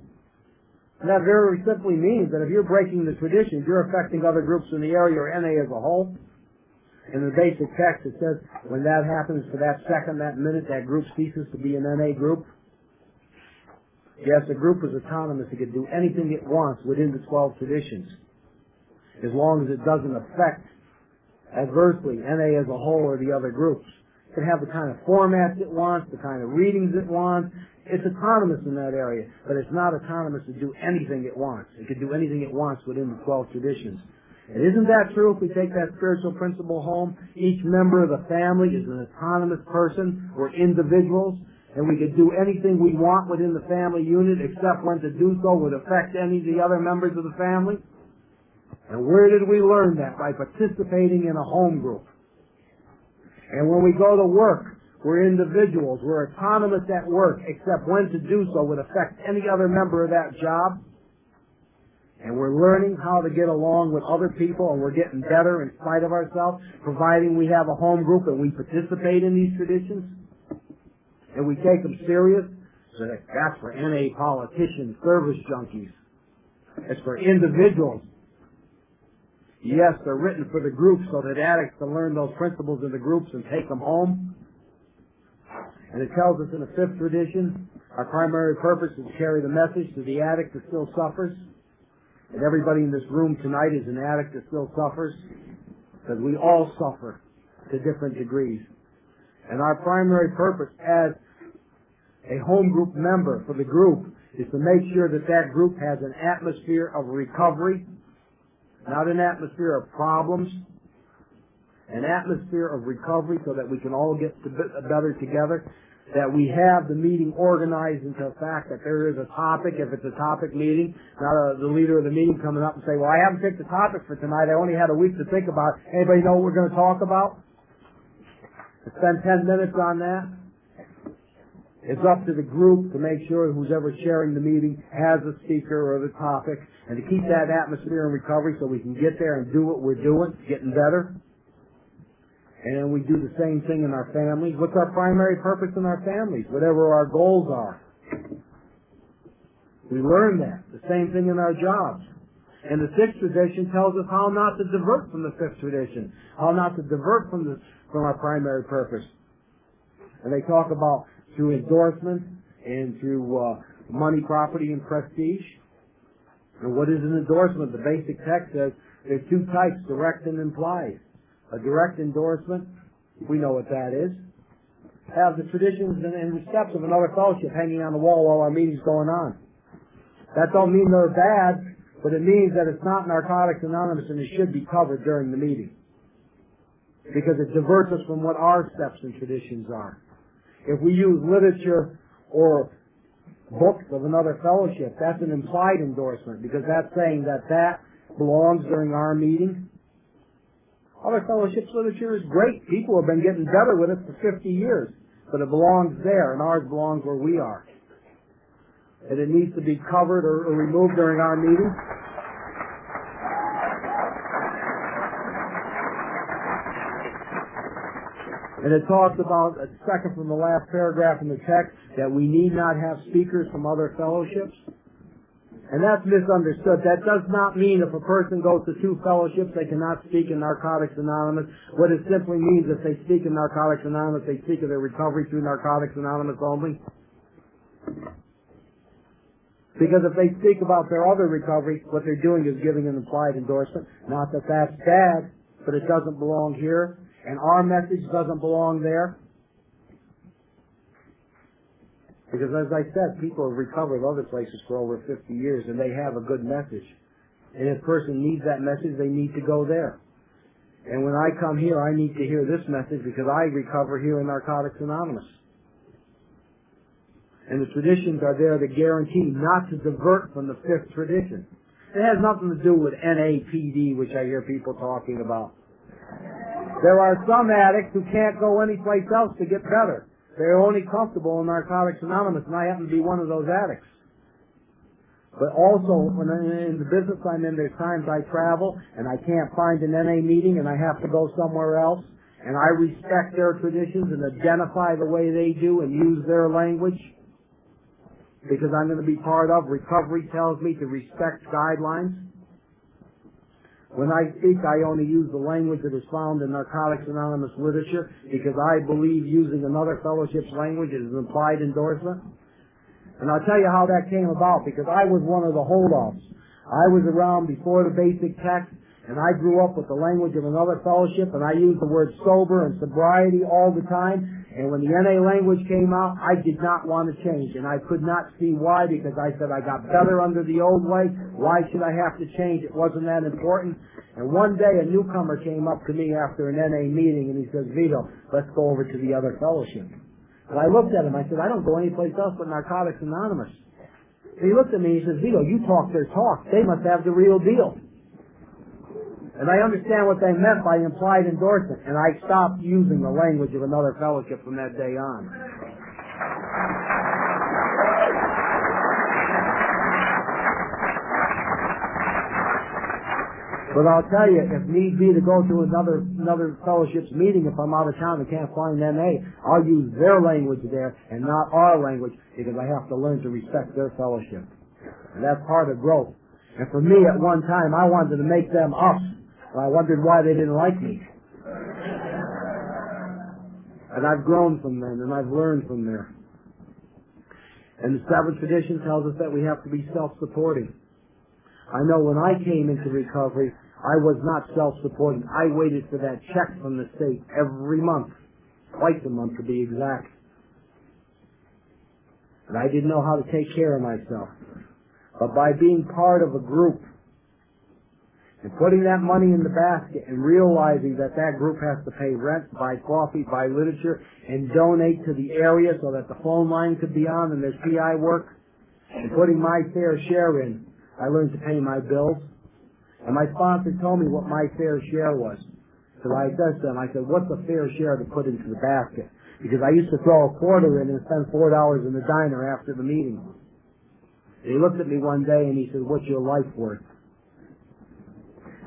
And that very simply means that if you're breaking the traditions, you're affecting other groups in the area or NA as a whole. In the basic text, it says when that happens for that second, that minute, that group ceases to be an NA group. Yes, a group is autonomous. It can do anything it wants within the 12 traditions, as long as it doesn't affect adversely NA as a whole or the other groups. It can have the kind of formats it wants, the kind of readings it wants. It's autonomous in that area, but it's not autonomous to do anything it wants. It can do anything it wants within the 12 traditions. And isn't that true if we take that spiritual principle home? Each member of the family is an autonomous person. We're individuals, and we can do anything we want within the family unit, except when to do so would affect any of the other members of the family. And where did we learn that? By participating in a home group. And when we go to work, we're individuals. We're autonomous at work, except when to do so would affect any other member of that job. And we're learning how to get along with other people, and we're getting better in spite of ourselves, providing we have a home group and we participate in these traditions. And we take them serious. So that's for NA politicians, service junkies. It's for individuals. Yes, they're written for the group so that addicts can learn those principles in the groups and take them home. And it tells us in the 5th tradition, our primary purpose is to carry the message to the addict that still suffers. And everybody in this room tonight is an addict that still suffers, because we all suffer to different degrees. And our primary purpose as a home group member for the group is to make sure that that group has an atmosphere of recovery, not an atmosphere of problems, an atmosphere of recovery so that we can all get better together, that we have the meeting organized into the fact that there is a topic, if it's a topic meeting, not the leader of the meeting coming up and say, well, I haven't picked a topic for tonight, I only had a week to think about it. Anybody know what we're going to talk about? Spend 10 minutes on that. It's up to the group to make sure who's ever chairing the meeting has a speaker or the topic, and to keep that atmosphere in recovery so we can get there and do what we're doing, getting better. And we do the same thing in our families. What's our primary purpose in our families? Whatever our goals are. We learn that. The same thing in our jobs. And the 6th tradition tells us how not to divert from the 5th tradition. How not to divert from our primary purpose. And they talk about through endorsement and through money, property, and prestige. And what is an endorsement? The basic text says there's 2 types, direct and implied. A direct endorsement, we know what that is. Have the traditions and steps of another fellowship hanging on the wall while our meeting's going on. That don't mean they're bad, but it means that it's not Narcotics Anonymous and it should be covered during the meeting. Because it diverts us from what our steps and traditions are. If we use literature or books of another fellowship, that's an implied endorsement because that's saying that belongs during our meeting. Other fellowships literature is great. People have been getting better with it for 50 years. But it belongs there, and ours belongs where we are. And it needs to be covered or removed during our meeting. And it talks about, second from the last paragraph in the text, that we need not have speakers from other fellowships. And that's misunderstood. That does not mean if a person goes to 2 fellowships, they cannot speak in Narcotics Anonymous. What it simply means, if they speak in Narcotics Anonymous, they speak of their recovery through Narcotics Anonymous only. Because if they speak about their other recovery, what they're doing is giving an implied endorsement. Not that that's bad, but it doesn't belong here. And our message doesn't belong there. Because as I said, people have recovered other places for over 50 years and they have a good message. And if a person needs that message, they need to go there. And when I come here, I need to hear this message because I recover here in Narcotics Anonymous. And the traditions are there to guarantee not to divert from the 5th tradition. It has nothing to do with NAPD, which I hear people talking about. There are some addicts who can't go anyplace else to get better. They're only comfortable in Narcotics Anonymous, and I happen to be one of those addicts. But also, when in the business I'm in, there's times I travel, and I can't find an NA meeting, and I have to go somewhere else, and I respect their traditions and identify the way they do and use their language, because I'm going to be part of. Recovery tells me to respect guidelines. When I speak, I only use the language that is found in Narcotics Anonymous literature because I believe using another fellowship's language is an implied endorsement. And I'll tell you how that came about because I was one of the hold-offs. I was around before the basic text And I grew up with the language of another fellowship, and I used the word sober and sobriety all the time. And when the NA language came out, I did not want to change. And I could not see why, because I said I got better under the old way. Why should I have to change? It wasn't that important. And one day a newcomer came up to me after an NA meeting, and he says, Vito, let's go over to the other fellowship. And I looked at him. I said, I don't go anyplace else but Narcotics Anonymous. And he looked at me and he says, Vito, you talk their talk. They must have the real deal. And I understand what they meant by implied endorsement, and I stopped using the language of another fellowship from that day on. But I'll tell you, if need be to go to another fellowship's meeting, if I'm out of town and can't find NA, I'll use their language there and not our language, because I have to learn to respect their fellowship. And that's part of growth. And for me, at one time, I wanted to make them us. I wondered why they didn't like me. And I've grown from them, and I've learned from there. And the seventh tradition tells us that we have to be self-supporting. I know when I came into recovery, I was not self-supporting. I waited for that check from the state every month, twice a month to be exact. And I didn't know how to take care of myself. But by being part of a group, and putting that money in the basket and realizing that that group has to pay rent, buy coffee, buy literature, and donate to the area so that the phone line could be on and there's PI work, and putting my fair share in, I learned to pay my bills. And my sponsor told me what my fair share was. So I said to him, I said, what's a fair share to put into the basket? Because I used to throw a quarter in and spend $4 in the diner after the meeting. And he looked at me one day and he said, what's your life worth?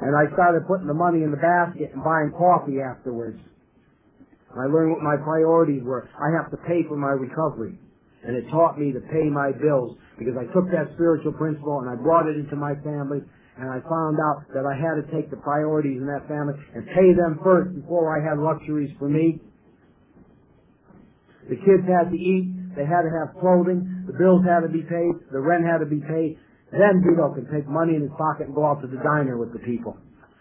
And I started putting the money in the basket and buying coffee afterwards. And I learned what my priorities were. I have to pay for my recovery. And it taught me to pay my bills, because I took that spiritual principle and I brought it into my family, and I found out that I had to take the priorities in that family and pay them first before I had luxuries for me. The kids had to eat. They had to have clothing. The bills had to be paid. The rent had to be paid. Then Vito can take money in his pocket and go out to the diner with the people.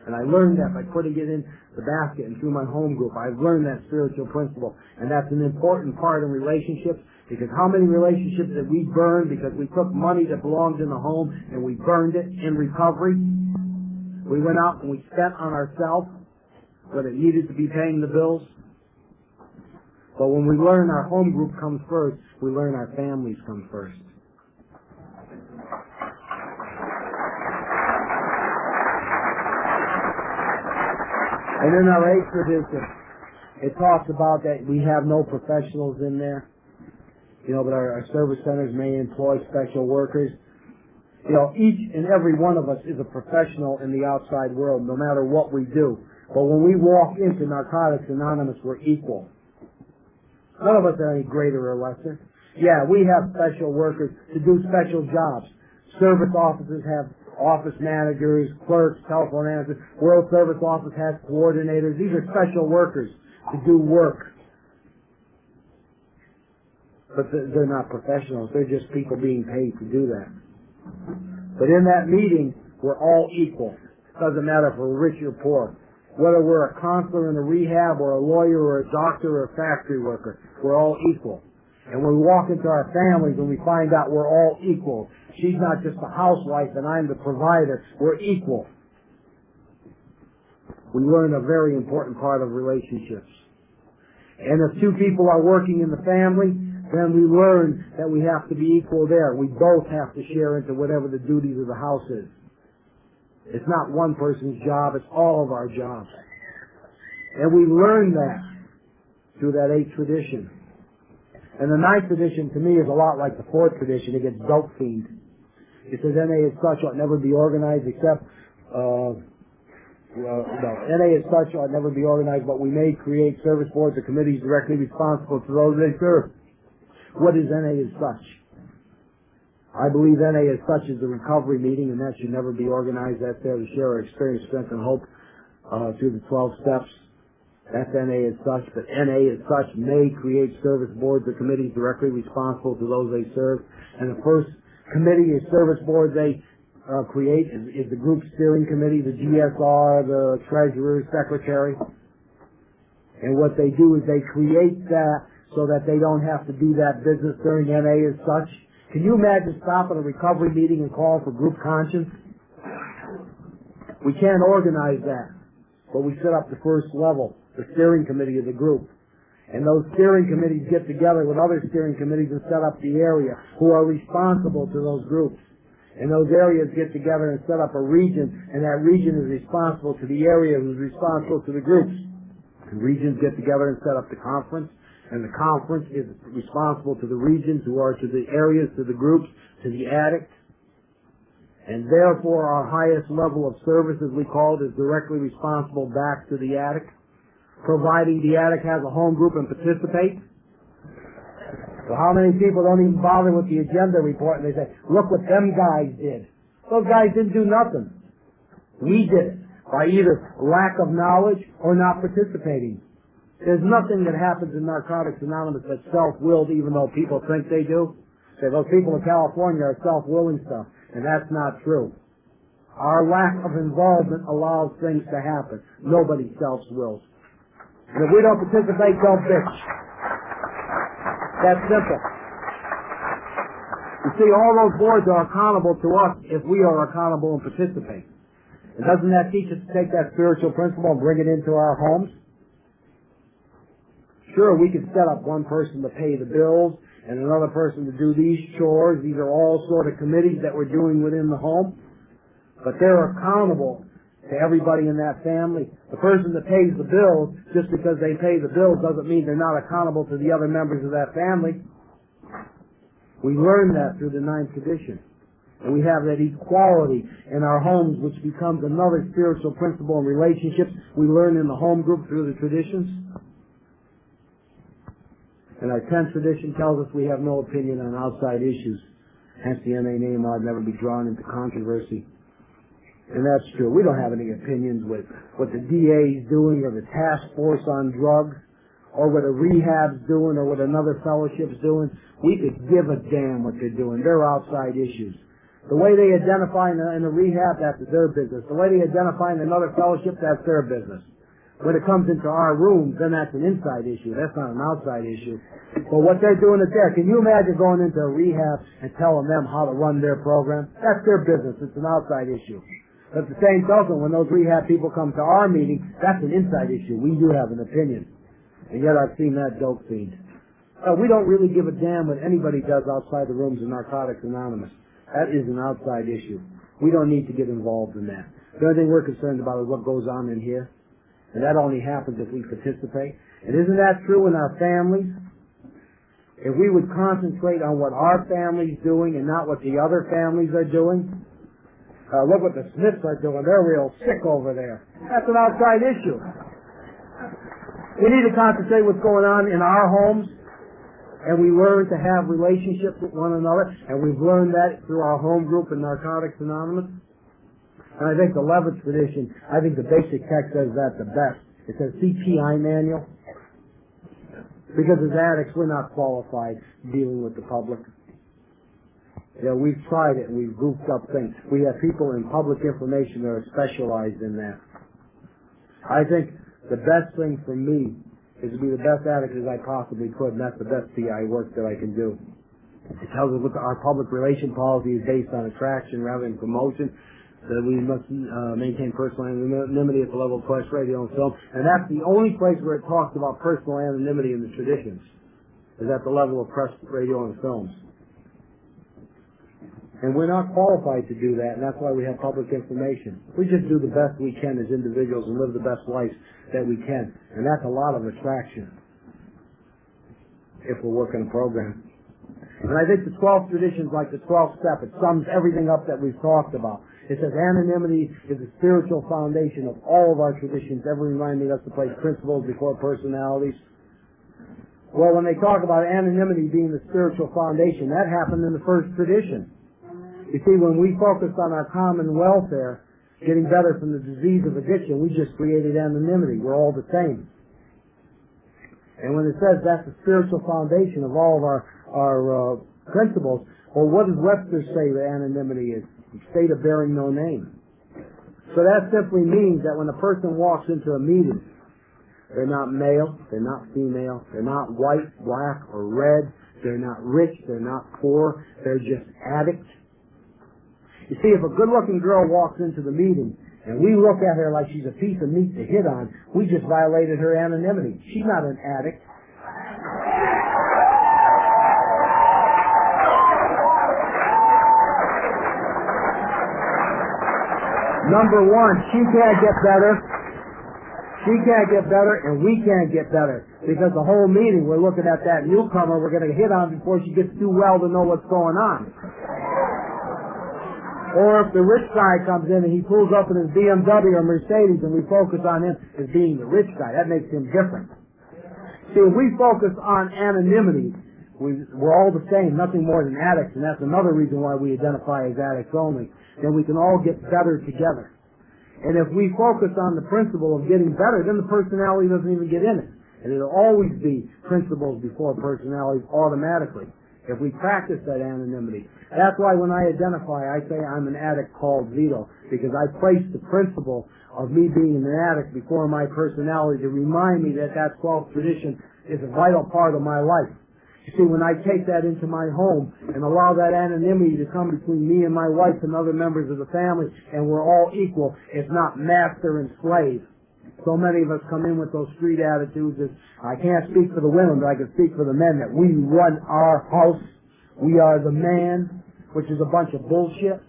And I learned that by putting it in the basket and through my home group. I've learned that spiritual principle. And that's an important part in relationships, because how many relationships did we burn because we took money that belonged in the home and we burned it in recovery? We went out and we spent on ourselves when it needed to be paying the bills. But when we learn our home group comes first, we learn our families come first. And in our 8th tradition, it talks about that we have no professionals in there. You know, but our service centers may employ special workers. You know, each and every one of us is a professional in the outside world, no matter what we do. But when we walk into Narcotics Anonymous, we're equal. None of us are any greater or lesser. Yeah, we have special workers to do special jobs. Service officers have office managers, clerks, telephone managers. World Service Office has coordinators. These are special workers to do work. But they're not professionals. They're just people being paid to do that. But in that meeting, we're all equal. It doesn't matter if we're rich or poor. Whether we're a counselor in a rehab or a lawyer or a doctor or a factory worker, we're all equal. And when we walk into our families and we find out we're all equal, she's not just a housewife and I'm the provider, we're equal. We learn a very important part of relationships. And if two people are working in the family, then we learn that we have to be equal there. We both have to share into whatever the duties of the house is. It's not one person's job, it's all of our jobs. And we learn that through that 8th tradition. And the 9th tradition, to me, is a lot like the 4th tradition. It gets dope fiend. It says NA as such ought never be organized except, NA as such ought never be organized, but we may create service boards or committees directly responsible to those they serve. What is NA as such? I believe NA as such is the recovery meeting, and that should never be organized. That's there to share our experience, strength, and hope through the 12 steps. That's NA as such, but NA as such may create service boards or committees directly responsible to those they serve. And the first committee or service board they create is the group steering committee, the GSR, the treasurer, secretary. And what they do is they create that so that they don't have to do that business during NA as such. Can you imagine stopping a recovery meeting and calling for group conscience? We can't organize that, but we set up the first level, the steering committee of the group. And those steering committees get together with other steering committees and set up the area who are responsible to those groups. And those areas get together and set up a region, and that region is responsible to the area who's responsible to the groups. The regions get together and set up the conference, and the conference is responsible to the regions who are to the areas, to the groups, to the addict. And therefore our highest level of service, as we call it, is directly responsible back to the addict, providing the addict has a home group and participates. So how many people don't even bother with the agenda report and they say, look what them guys did. Those guys didn't do nothing. We did it by either lack of knowledge or not participating. There's nothing that happens in Narcotics Anonymous that's self-willed, even though people think they do. Say those people in California are self-willing stuff, and that's not true. Our lack of involvement allows things to happen. Nobody self-wills. And if we don't participate, don't bitch. That's simple. You see, all those boards are accountable to us if we are accountable and participate. And doesn't that teach us to take that spiritual principle and bring it into our homes? Sure, we could set up one person to pay the bills and another person to do these chores. These are all sort of committees that we're doing within the home. But they're accountable to everybody in that family. The person that pays the bills, just because they pay the bills doesn't mean they're not accountable to the other members of that family. We learned that through the 9th tradition. And we have that equality in our homes, which becomes another spiritual principle in relationships we learn in the home group through the traditions. And our 10th tradition tells us we have no opinion on outside issues. Hence the NA name ought never be drawn into controversy. And that's true. We don't have any opinions with what the DA is doing or the task force on drugs or what a rehab's doing or what another fellowship's doing. We could give a damn what they're doing. They're outside issues. The way they identify in a rehab, that's their business. The way they identify in another fellowship, that's their business. When it comes into our rooms, then that's an inside issue. That's not an outside issue. But what they're doing is there. Can you imagine going into a rehab and telling them how to run their program? That's their business. It's an outside issue. But at the same token, when those rehab people come to our meeting, that's an inside issue. We do have an opinion. And yet I've seen that dope fiend. We don't really give a damn what anybody does outside the rooms of Narcotics Anonymous. That is an outside issue. We don't need to get involved in that. The only thing we're concerned about is what goes on in here. And that only happens if we participate. And isn't that true in our families? If we would concentrate on what our family's doing and not what the other families are doing. Look what the Smiths are doing. They're real sick over there. That's an outside issue. We need to concentrate what's going on in our homes. And we learn to have relationships with one another. And we've learned that through our home group in Narcotics Anonymous. And I think the 11th tradition, I think the basic text says that the best. It says CPI manual. Because as addicts, we're not qualified dealing with the public. You know, we've tried it and we've goofed up things. We have people in public information that are specialized in that. I think the best thing for me is to be the best addict as I possibly could, and that's the best PI work that I can do. It tells us what our public relation policy is based on attraction rather than promotion. That we must maintain personal anonymity at the level of press, radio, and film. And that's the only place where it talks about personal anonymity in the traditions, is at the level of press, radio, and films. And we're not qualified to do that, and that's why we have public information. We just do the best we can as individuals and live the best life that we can. And that's a lot of attraction if we're working a program. And I think the 12th tradition is like the 12th step. It sums everything up that we've talked about. It says anonymity is the spiritual foundation of all of our traditions, ever reminding us to place principles before personalities. Well, when they talk about anonymity being the spiritual foundation, that happened in the first tradition. You see, when we focused on our common welfare, getting better from the disease of addiction, we just created anonymity. We're all the same. And when it says that's the spiritual foundation of all of our principles, well, what does Webster say that anonymity is? state of bearing no name. So that simply means that when a person walks into a meeting, they're not male, they're not female, they're not white, black, or red, they're not rich, they're not poor, they're just addicts. You see, if a good-looking girl walks into the meeting and we look at her like she's a piece of meat to hit on, we just violated her anonymity. She's not an addict. Number one, she can't get better. She can't get better, and we can't get better. Because the whole meeting, we're looking at that newcomer we're going to hit on before she gets too well to know what's going on. Or if the rich guy comes in and he pulls up in his BMW or Mercedes and we focus on him as being the rich guy, that makes him different. See, if we focus on anonymity, we're all the same, nothing more than addicts, and that's another reason why we identify as addicts only. Then we can all get better together. And if we focus on the principle of getting better, then the personality doesn't even get in it. And it'll always be principles before personalities automatically, if we practice that anonymity. That's why when I identify, I say I'm an addict called Vito, because I place the principle of me being an addict before my personality to remind me that that 12th tradition is a vital part of my life. You see, when I take that into my home and allow that anonymity to come between me and my wife and other members of the family, and we're all equal, it's not master and slave. So many of us come in with those street attitudes that I can't speak for the women, but I can speak for the men, that we run our house, we are the man, which is a bunch of bullshit.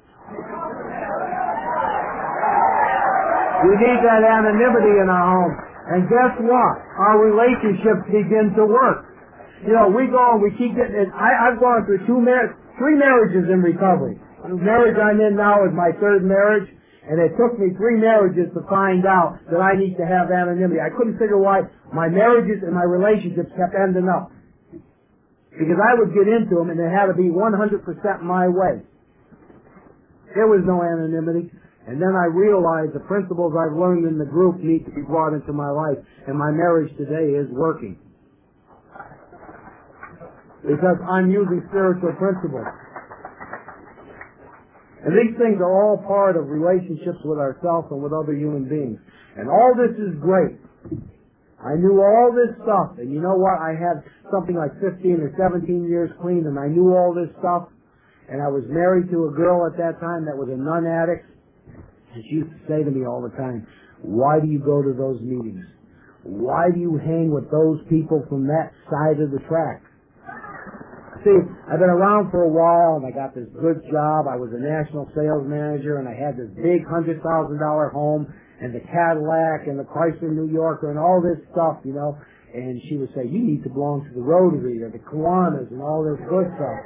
We need that anonymity in our home. And guess what? Our relationships begin to work. You know, we go and we keep getting it. I've gone through three marriages in recovery. The marriage I'm in now is my third marriage, and it took me 3 marriages to find out that I need to have anonymity. I couldn't figure why my marriages and my relationships kept ending up. Because I would get into them, and it had to be 100% my way. There was no anonymity. And then I realized the principles I've learned in the group need to be brought into my life, and my marriage today is working. Because I'm using spiritual principles. And these things are all part of relationships with ourselves and with other human beings. And all this is great. I knew all this stuff, and you know what? I had something like 15 or 17 years clean, and I knew all this stuff. And I was married to a girl at that time that was a nun-addict. And she used to say to me all the time, "Why do you go to those meetings? Why do you hang with those people from that side of the track?" See, I've been around for a while, and I got this good job. I was a national sales manager, and I had this big $100,000 home, and the Cadillac, and the Chrysler New Yorker, and all this stuff, you know. And she would say, "You need to belong to the Rotary or the Kiwanis and all this good stuff."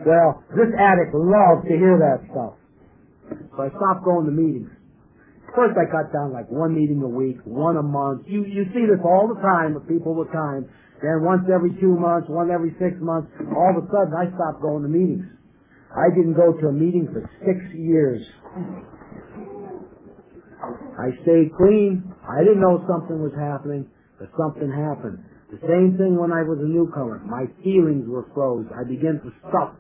Well, this addict loves to hear that stuff. So I stopped going to meetings. First I cut down like 1 meeting a week, 1 a month. You see this all the time with people with time. Then once every 2 months, one every 6 months, all of a sudden I stopped going to meetings. I didn't go to a meeting for 6 years. I stayed clean. I didn't know something was happening, but something happened. The same thing when I was a newcomer. My feelings were froze. I began to stuff.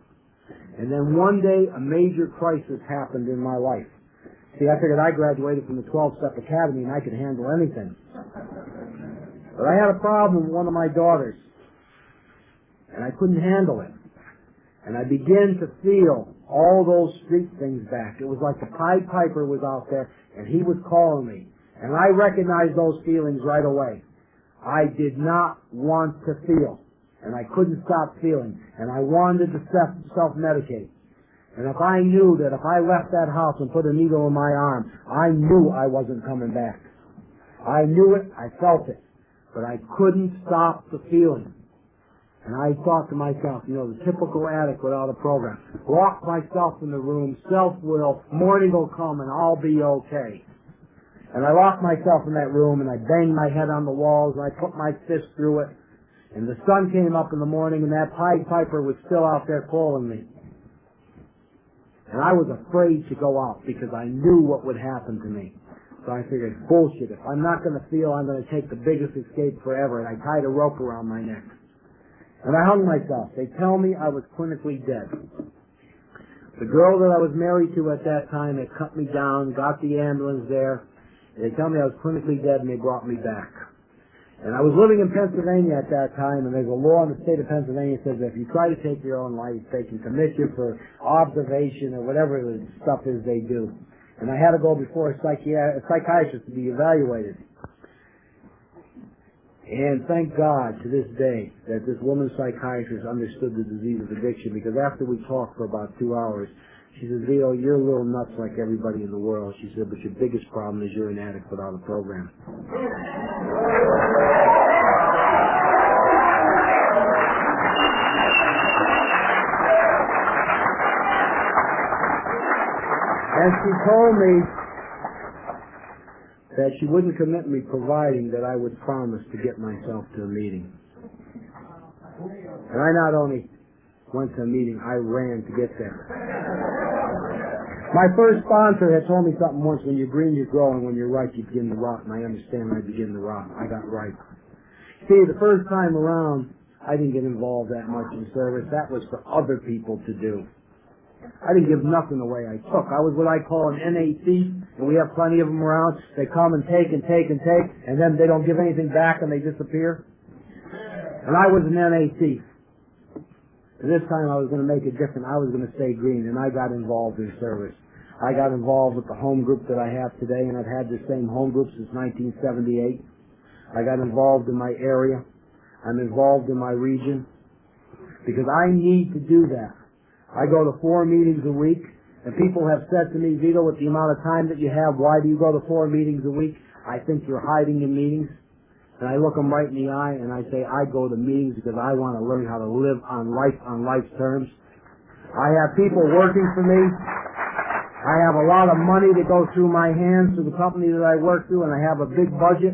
And then one day a major crisis happened in my life. See, I figured I graduated from the 12-step academy and I could handle anything. But I had a problem with one of my daughters, and I couldn't handle it. And I began to feel all those street things back. It was like the Pied Piper was out there, and he was calling me. And I recognized those feelings right away. I did not want to feel, and I couldn't stop feeling, and I wanted to self-medicate. And if I knew that if I left that house and put a needle in my arm, I knew I wasn't coming back. I knew it, I felt it. But I couldn't stop the feeling. And I thought to myself, you know, the typical addict without a program. Lock myself in the room, self-will, morning will come and I'll be okay. And I locked myself in that room and I banged my head on the walls and I put my fist through it. And the sun came up in the morning and that Pied Piper was still out there calling me. And I was afraid to go out because I knew what would happen to me. So I figured, bullshit, if I'm not going to feel, I'm going to take the biggest escape forever. And I tied a rope around my neck. And I hung myself. They tell me I was clinically dead. The girl that I was married to at that time had cut me down, got the ambulance there. They tell me I was clinically dead, and they brought me back. And I was living in Pennsylvania at that time, and there's a law in the state of Pennsylvania that says that if you try to take your own life, they can commit you for observation or whatever the stuff is they do. And I had to go before a psychiatrist to be evaluated. And thank God to this day that this woman psychiatrist understood the disease of addiction, because after we talked for about 2 hours, she says, Vito, you're a little nuts like everybody in the world. She said, but your biggest problem is you're an addict without a program. And she told me that she wouldn't commit me providing that I would promise to get myself to a meeting. And I not only went to a meeting, I ran to get there. My first sponsor had told me something once: when you're green, you're growing; when you're right, you begin to rot. And I understand I begin to rot. I got right. See, the first time around, I didn't get involved that much in service. That was for other people to do. I didn't give nothing away I took. I was what I call an NAC, and we have plenty of them around. They come and take and take and take, and then they don't give anything back and they disappear. And I was an NAC. And this time I was going to make it different. I was going to stay green, and I got involved in service. I got involved with the home group that I have today, and I've had the same home group since 1978. I got involved in my area. I'm involved in my region, because I need to do that. I go to 4 meetings a week, and people have said to me, Vito, with the amount of time that you have, why do you go to 4 meetings a week? I think you're hiding in meetings. And I look them right in the eye, and I say, I go to meetings because I want to learn how to live on life's terms. I have people working for me. I have a lot of money that goes through my hands through the company that I work through, and I have a big budget.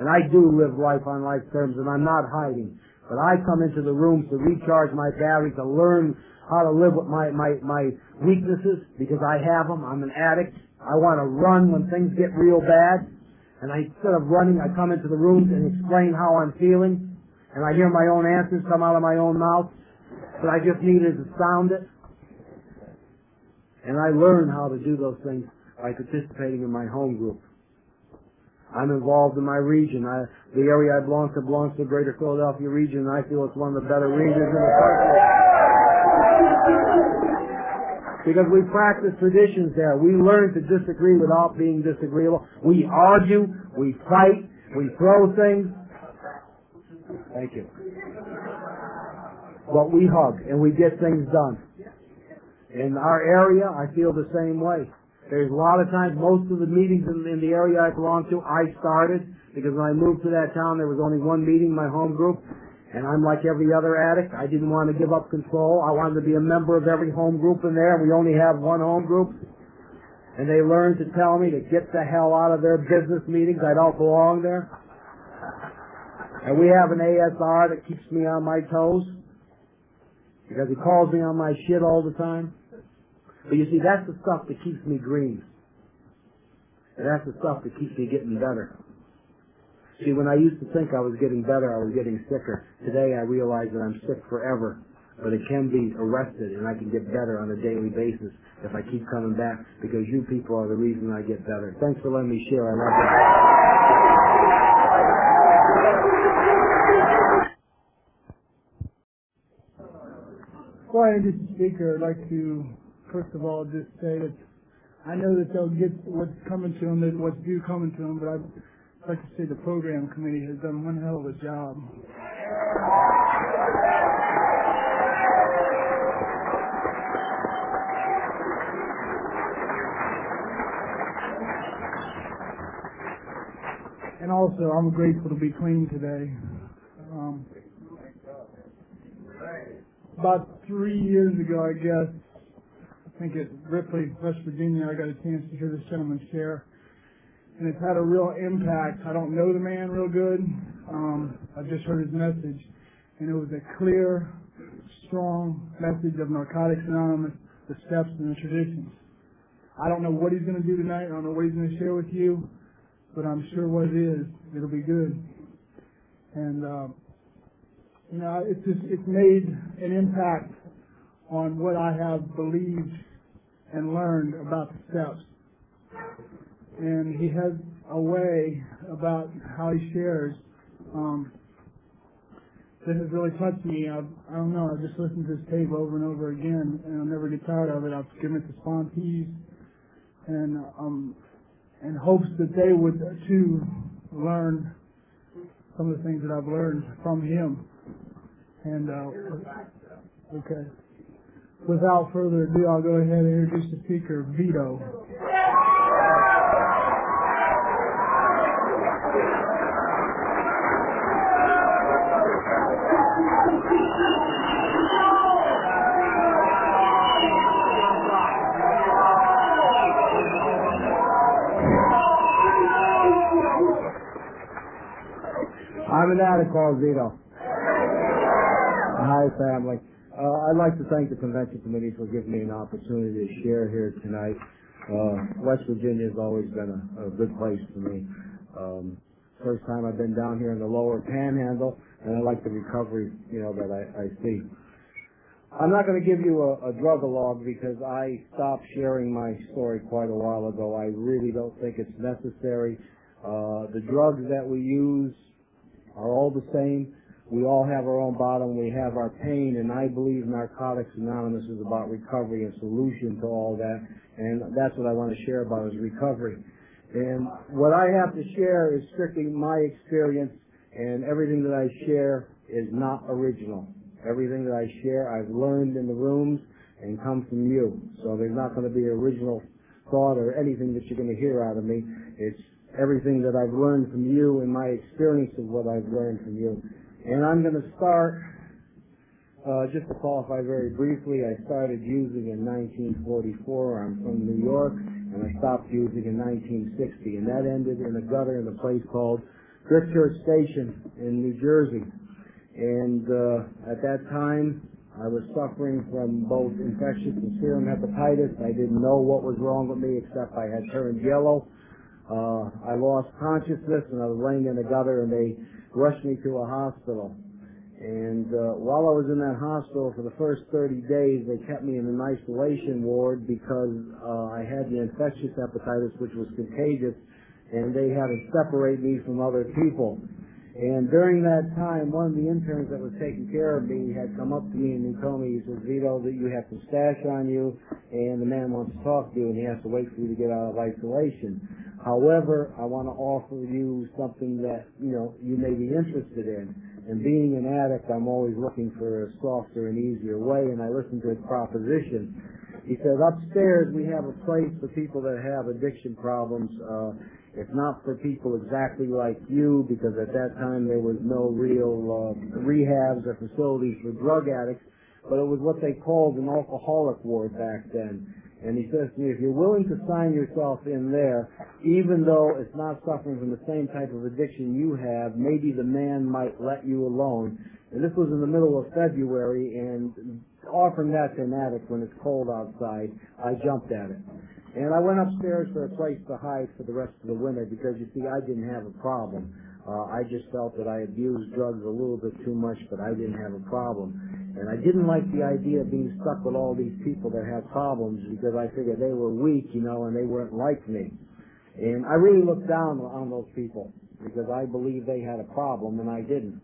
And I do live life on life's terms, and I'm not hiding. But I come into the rooms to recharge my battery, to learn how to live with my weaknesses, because I have them. I'm an addict. I want to run when things get real bad. And instead of running, I come into the rooms and explain how I'm feeling. And I hear my own answers come out of my own mouth. But I just needed to sound it. And I learn how to do those things by participating in my home group. I'm involved in my region. The area I belong to belongs to the greater Philadelphia region, and I feel it's one of the better regions in the country. Because we practice traditions there. We learn to disagree without being disagreeable. We argue, we fight, we throw things. Thank you. But we hug, and we get things done. In our area, I feel the same way. There's a lot of times, most of the meetings in the area I belong to, I started, because when I moved to that town, there was only 1 meeting, my home group. And I'm like every other addict. I didn't want to give up control. I wanted to be a member of every home group in there. We only have 1 home group. And they learned to tell me to get the hell out of their business meetings. I don't belong there. And we have an ASR that keeps me on my toes, because he calls me on my shit all the time. But you see, that's the stuff that keeps me green. And that's the stuff that keeps me getting better. See, when I used to think I was getting better, I was getting sicker. Today I realize that I'm sick forever. But it can be arrested, and I can get better on a daily basis if I keep coming back, because you people are the reason I get better. Thanks for letting me share. I love you. Before I introduce the speaker, I'd like to, first of all, just say that I know that they'll get what's coming to them, what's due coming to them, but I'd like to say the program committee has done one hell of a job. And also, I'm grateful to be clean today. About 3 years ago, I guess, I think at Ripley, West Virginia, I got a chance to hear this gentleman share. And it's had a real impact. I don't know the man real good. I just heard his message. And it was a clear, strong message of Narcotics Anonymous, the steps and the traditions. I don't know what he's going to do tonight. I don't know what he's going to share with you. But I'm sure what it is, it'll be good. And, it's made an impact on what I have believed and learned about the steps. And he has a way about how he shares that has really touched me. I don't know, I've just listened to this tape over and over again, and I'll never get tired of it. I've given it to sponsees, and in hopes that they would too learn some of the things that I've learned from him. And okay. Without further ado, I'll go ahead and introduce the speaker, Vito. I'm an addict called Vito. Hi, family. I'd like to thank the convention committee for giving me an opportunity to share here tonight. West Virginia has always been a good place for me. First time I've been down here in the lower panhandle, and I like the recovery, that I see. I'm not going to give you a drug-a-log because I stopped sharing my story quite a while ago. I really don't think it's necessary. The drugs that we use are all the same. We all have our own bottom. We have our pain, and I believe Narcotics Anonymous is about recovery and solution to all that, and that's what I want to share about is recovery. And what I have to share is strictly my experience, and everything that I share is not original. Everything that I share I've learned in the rooms and come from you. So there's not going to be original thought or anything that you're going to hear out of me. It's everything that I've learned from you and my experience of what I've learned from you. And I'm going to start, just to qualify very briefly, I started using in 1944. I'm from New York, and I stopped using in 1960. And that ended in a gutter in a place called Church Station in New Jersey. And at that time, I was suffering from both infectious and serum hepatitis. I didn't know what was wrong with me except I had turned yellow. I lost consciousness, and I was laying in the gutter, and they rushed me to a hospital. And while I was in that hospital for the first 30 days, they kept me in an isolation ward because I had the infectious hepatitis, which was contagious, and they had to separate me from other people. And during that time, one of the interns that was taking care of me had come up to me and he told me, he says, Vito, that you have some stash on you, and the man wants to talk to you, and he has to wait for you to get out of isolation. However, I want to offer you something that, you may be interested in. And being an addict, I'm always looking for a softer and easier way, and I listened to his proposition. He said, upstairs we have a place for people that have addiction problems. It's not for people exactly like you, because at that time there was no real rehabs or facilities for drug addicts, but it was what they called an alcoholic ward back then. And he says to me, if you're willing to sign yourself in there, even though it's not suffering from the same type of addiction you have, maybe the man might let you alone. And this was in the middle of February, and offering that to an addict when it's cold outside, I jumped at it. And I went upstairs for a place to hide for the rest of the winter because, you see, I didn't have a problem. I just felt that I abused drugs a little bit too much, but I didn't have a problem. And I didn't like the idea of being stuck with all these people that had problems because I figured they were weak, and they weren't like me. And I really looked down on those people because I believed they had a problem and I didn't.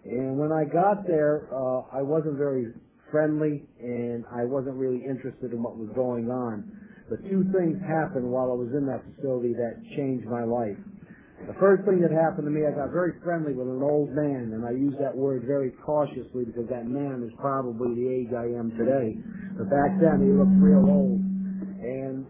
And when I got there, I wasn't very friendly and I wasn't really interested in what was going on. But two things happened while I was in that facility that changed my life. The first thing that happened to me, I got very friendly with an old man, and I use that word very cautiously because that man is probably the age I am today. But back then, he looked real old. And,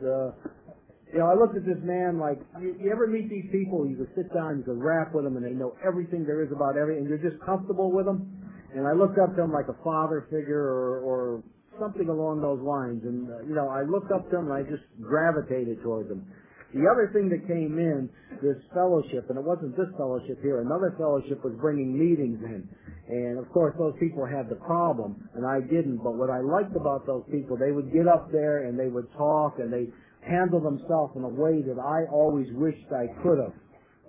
I looked at this man like, you ever meet these people, you could sit down, you could rap with them, and they know everything there is about everything, and you're just comfortable with them? And I looked up to him like a father figure or something along those lines. And, I looked up to him and I just gravitated towards him. The other thing that came in, this fellowship, and it wasn't this fellowship here, another fellowship was bringing meetings in. And, of course, those people had the problem, and I didn't. But what I liked about those people, they would get up there and they would talk and they handle themselves in a way that I always wished I could have.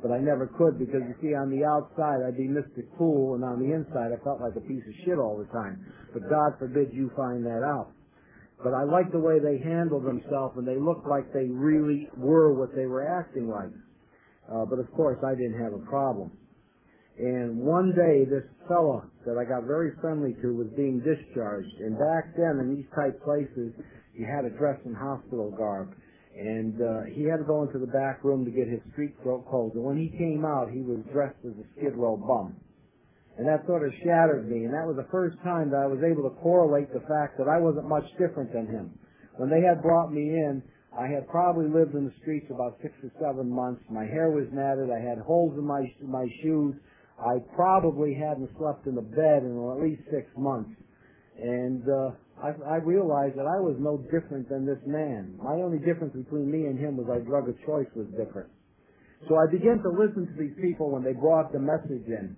but I never could because, you see, on the outside I'd be Mr. Cool, and on the inside I felt like a piece of shit all the time. But God forbid you find that out. But I liked the way they handled themselves, and they looked like they really were what they were acting like. But of course I didn't have a problem. And one day this fella that I got very friendly to was being discharged. And back then in these type places, you had to dress in hospital garb. And he had to go into the back room to get his street clothes. And when he came out, he was dressed as a Skid Row bum. And that sort of shattered me. And that was the first time that I was able to correlate the fact that I wasn't much different than him. When they had brought me in, I had probably lived in the streets about 6 or 7 months. My hair was matted. I had holes in my shoes. I probably hadn't slept in the bed in at least 6 months. And I realized that I was no different than this man. My only difference between me and him was our drug of choice was different. So I began to listen to these people when they brought the message in.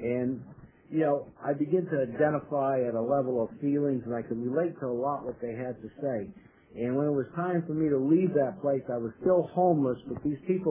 And, you know, I began to identify at a level of feelings, and I could relate to a lot what they had to say. And when it was time for me to leave that place, I was still homeless, but these people